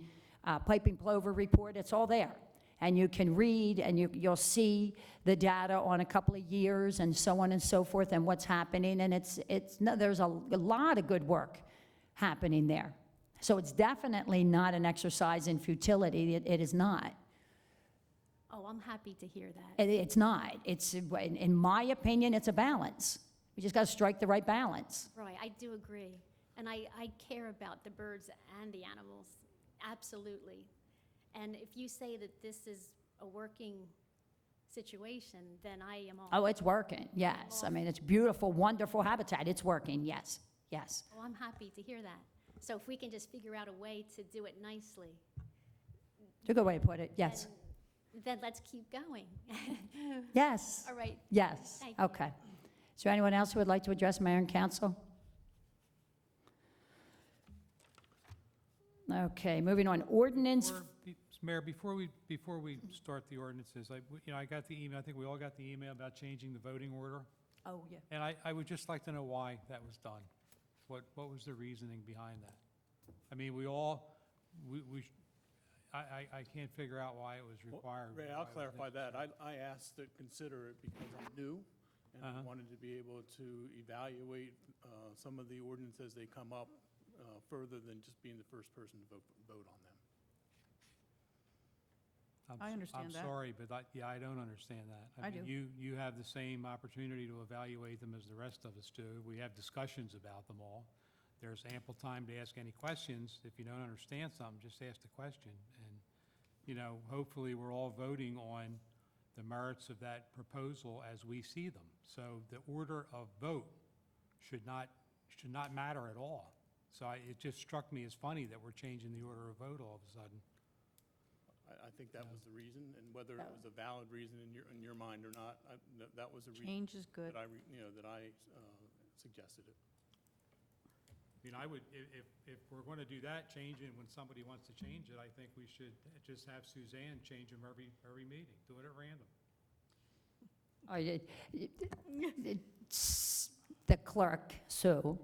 piping plover report, it's all there. And you can read and you'll see the data on a couple of years and so on and so forth and what's happening. And there's a lot of good work happening there. So it's definitely not an exercise in futility. It is not. Oh, I'm happy to hear that. It's not. It's, in my opinion, it's a balance. We just got to strike the right balance. Right, I do agree. And I care about the birds and the animals, absolutely. And if you say that this is a working situation, then I am all. Oh, it's working, yes. I mean, it's beautiful, wonderful habitat. It's working, yes, yes. Oh, I'm happy to hear that. So if we can just figure out a way to do it nicely. It's a good way to put it, yes. Then let's keep going. Yes. All right. Yes, Thank you. okay. Is there anyone else who would like to address mayor and council? Okay, moving on, ordinance. Mayor, before we start the ordinances, I got the email, I think we all got the email about changing the voting order. Oh, yeah. And I would just like to know why that was done. What was the reasoning behind that? I mean, I can't figure out why it was required. Ray, I'll clarify that. I asked to consider it because I'm new, and I wanted to be able to evaluate some of the ordinances as they come up further than just being the first person to vote on them. I understand that. I'm sorry, but I don't understand that. I mean, do. You have the same opportunity to evaluate them as the rest of us do. We have discussions about them all. There's ample time to ask any questions. If you don't understand something, just ask the question. And, hopefully we're all voting on the merits of that proposal as we see them. So the order of vote should not matter at all. So it just struck me as funny that we're changing the order of vote all of a sudden. I think that was the reason, and whether it was a valid reason in your mind or not, that was a reason. Change is good. That I suggested it. I mean, I would, if we're going to do that, change it when somebody wants to change it, I think we should just have Suzanne change them every meeting, do it at random. It's the clerk, Sue,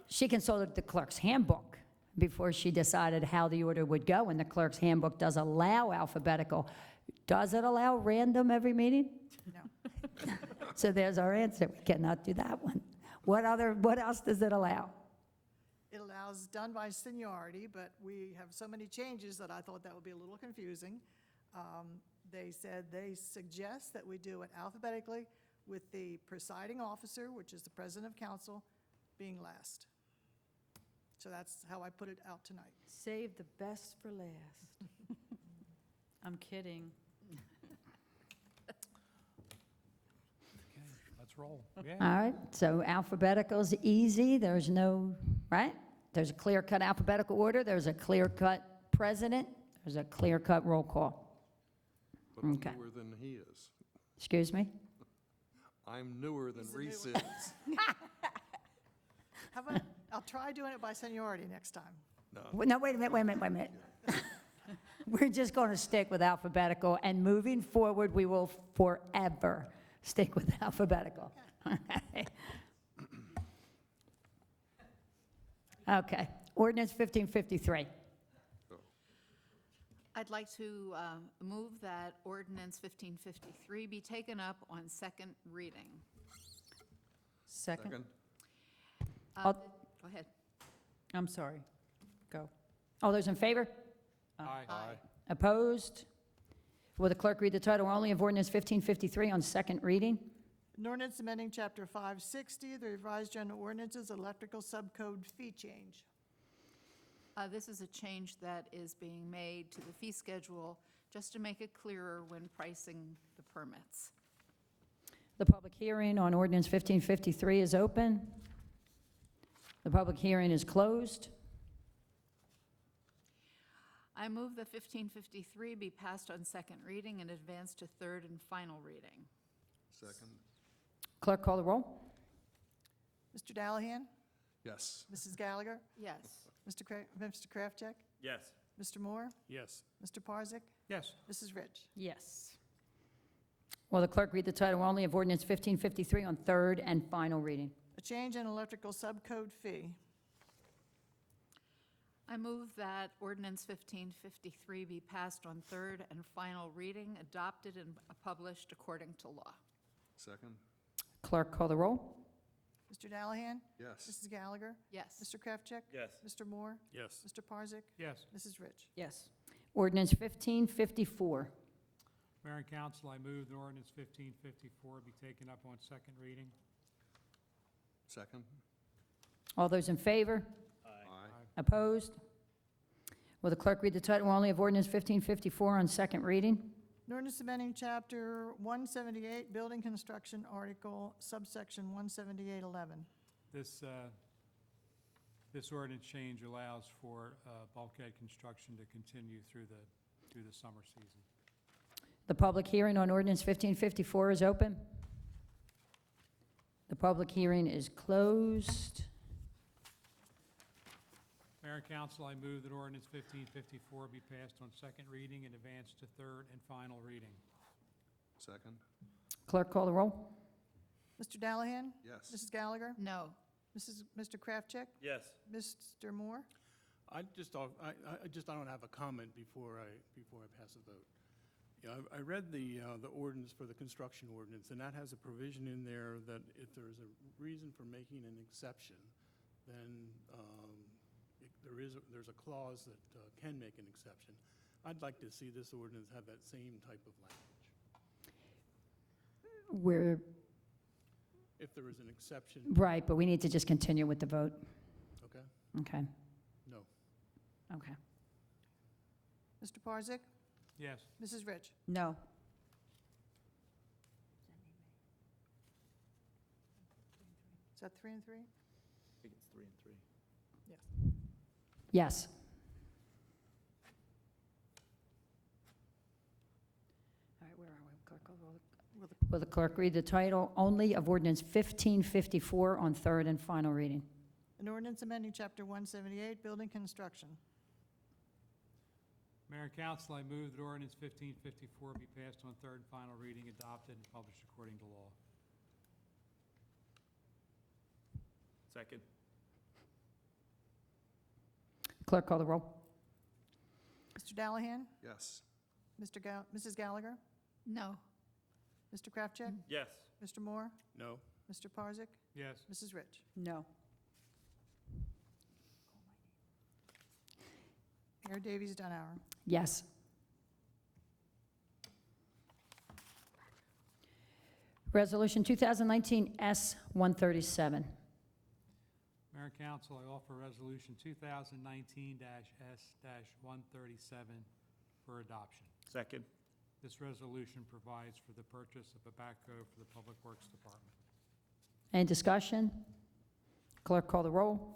she consulted the clerk's handbook before she decided how the order would go, and the clerk's handbook does allow alphabetical. Does it allow random every meeting? No. So there's our answer. We cannot do that one. What else does it allow? It allows done by seniority, but we have so many changes that I thought that would be a little confusing. They said they suggest that we do it alphabetically with the presiding officer, which is the president of council, being last. So that's how I put it out tonight. Save the best for last. I'm kidding. Okay, let's roll. Yeah. All right, so alphabetical's easy, there's no, right? There's a clear-cut alphabetical order, there's a clear-cut president, there's a clear-cut roll call. But I'm Okay. newer than he is. Excuse me? I'm newer than He's the Reese new is. How about, I'll try doing it by seniority next time. No, wait a minute. We're just going to stick with alphabetical, and moving forward, we will forever stick with alphabetical. Okay, ordinance 1553. I'd like to move that ordinance 1553 be taken up on second reading. Second. All- Go ahead. I'm sorry. Go. All those in favor? Aye. Opposed? Will the clerk read the title only of ordinance 1553 on second reading? An ordinance amending Chapter 560, the revised general ordinances, electrical subcode fee change. This is a change that is being made to the fee schedule just to make it clearer when pricing the permits. The public hearing on ordinance 1553 is open. The public hearing is closed. I move that 1553 be passed on second reading and advanced to third and final reading. Second. Clerk, call the roll. Mr. Dallahan? Yes. Mrs. Gallagher? Yes. Mr. Kraftcheck? Yes. Mr. Moore? Yes. Mr. Parzak? Yes. Mrs. Rich? Yes. Will the clerk read the title only of ordinance 1553 on third and final reading? A change in electrical subcode fee. I move that ordinance 1553 be passed on third and final reading, adopted and published according to law. Second. Clerk, call the roll. Mr. Dallahan? Yes. Mrs. Gallagher? Yes. Mr. Kraftcheck? Yes. Mr. Moore? Yes. Mr. Parzak? Yes. Mrs. Rich? Yes. Ordinance 1554. Mayor and council, I move that ordinance 1554 be taken up on second reading. Second? All those in favor? Aye. Opposed? Will the clerk read the title only of ordinance 1554 on second reading? An ordinance amending Chapter 178, Building Construction, Article subsection 17811. This ordinance change allows for bulkhead construction to continue through the summer season. The public hearing on ordinance 1554 is open. The public hearing is closed. Mayor and council, I move that ordinance 1554 be passed on second reading and advance to third and final reading. Second? Clerk, call the roll. Mr. Dallahan? Yes. Mrs. Gallagher? No. Mr. Kraftcheck? Yes. Mr. Moore? I don't have a comment before I pass a vote. Yeah, I read the ordinance for the construction ordinance, and that has a provision in there that if there's a reason for making an exception, then there's a clause that can make an exception. I'd like to see this ordinance have that same type of language. If there is an exception, Right, but we need to just continue with the vote. okay? Okay, No. okay. Mr. Parzak? Yes. Mrs. Rich? No. Is that 3 and 3? I think it's 3 and 3. Yes. Yes. All right, where are we? Clerk, call the roll. Will the clerk read the title only of ordinance 1554 on third and final reading? An ordinance amending Chapter 178, Building Construction. Mayor and council, I move that ordinance 1554 be passed on third and final reading, adopted, and published according to law. Second? Clerk, call the roll. Mr. Dallahan? Yes. Mrs. Gallagher? No. Mr. Kraftcheck? Yes. Mr. Moore? No. Mr. Parzak? Yes. Mrs. Rich? No. Mayor Davies Dunauer. Yes. Resolution 2019 S-137. Mayor and council, I offer resolution 2019-S-137 for adoption. Second? This resolution provides for the purchase of a backhoe for the Public Works Department. Any discussion? Clerk, call the roll.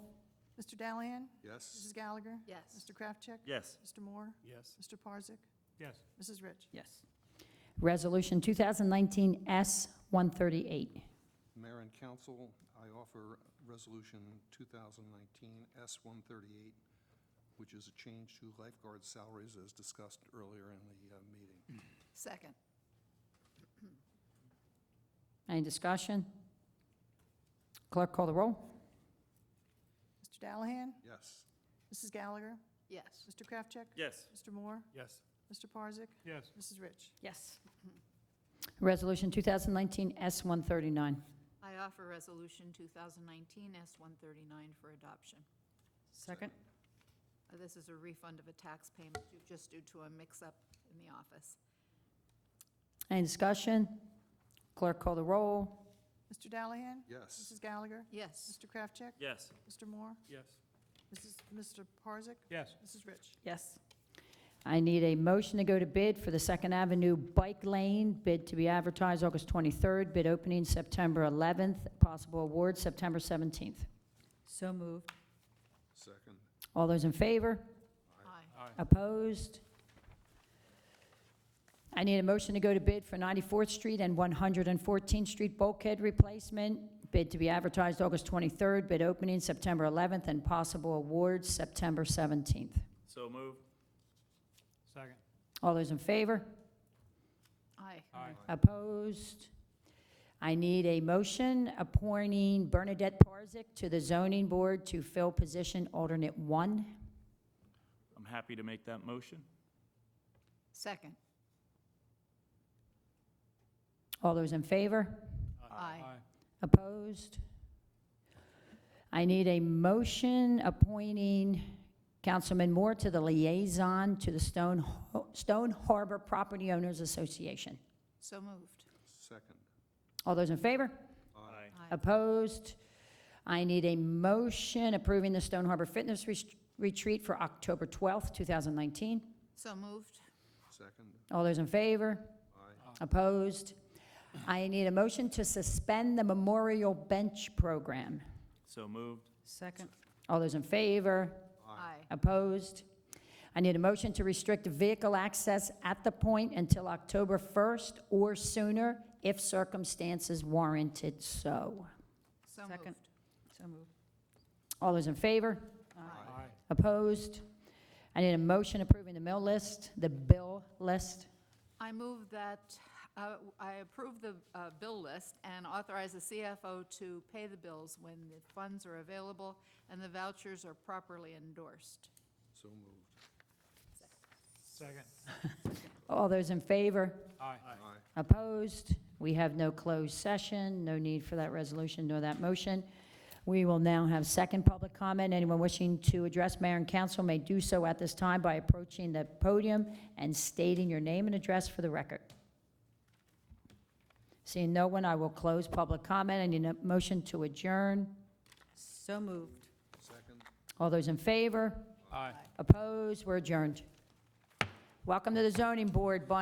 Mr. Dallahan? Yes. Mrs. Gallagher? Yes. Mr. Kraftcheck? Yes. Mr. Moore? Yes. Mr. Parzak? Yes. Mrs. Rich? Yes. Resolution 2019 S-138. Mayor and council, I offer resolution 2019 S-138, which is a change to lifeguard salaries as discussed earlier in the meeting. Second. Any discussion? Clerk, call the roll. Mr. Dallahan? Yes. Mrs. Gallagher? Yes. Mr. Kraftcheck? Yes. Mr. Moore? Yes. Mr. Parzak? Yes. Mrs. Rich? Yes. Resolution 2019 S-139. I offer resolution 2019 S-139 for adoption. Second? This is a refund of a tax payment just due to a mix-up in the office. Any discussion? Clerk, call the roll. Mr. Dallahan? Yes. Mrs. Gallagher? Yes. Mr. Kraftcheck? Yes. Mr. Moore? Yes. Mr. Parzak? Yes. Mrs. Rich? Yes. I need a motion to go to bid for the Second Avenue Bike Lane, bid to be advertised August 23rd, bid opening September 11th, possible award September 17th. So moved. Second? All those in favor? Aye. Opposed? I need a motion to go to bid for 94th Street and 114th Street bulkhead replacement, bid to be advertised August 23rd, bid opening September 11th, and possible awards September 17th. So moved. Second. All those in favor? Aye. Aye. Opposed? I need a motion appointing Bernadette Parzak to the zoning board to fill position alternate 1. I'm happy to make that motion. Second. All those in favor? Aye. Opposed? I need a motion appointing Councilman Moore to the liaison to the Stone Harbor Property Owners Association. So moved. Second. All those in favor? Aye. Opposed? I need a motion approving the Stone Harbor Fitness Retreat for October 12th, 2019. So moved. Second. All those in favor? Aye. Opposed? I need a motion to suspend the Memorial Bench Program. So moved. Second. All those in favor? Aye. Opposed? I need a motion to restrict vehicle access at the point until October 1st or sooner if circumstances warranted so. So Second. moved. So moved. All those in favor? Aye. Opposed? I need a motion approving the bill list. I move that, I approve the bill list and authorize the CFO to pay the bills when the funds are available and the vouchers are properly endorsed. So moved. Second. All those in favor? Aye. Aye. Opposed? We have no closed session, no need for that resolution nor that motion. We will now have second public comment. Anyone wishing to address mayor and council may do so at this time by approaching the podium and stating your name and address for the record. Seeing no one, I will close public comment. I need a motion to adjourn. So moved. Second. All those in favor? Aye. Opposed? We're adjourned. Welcome to the zoning board, Bonnie.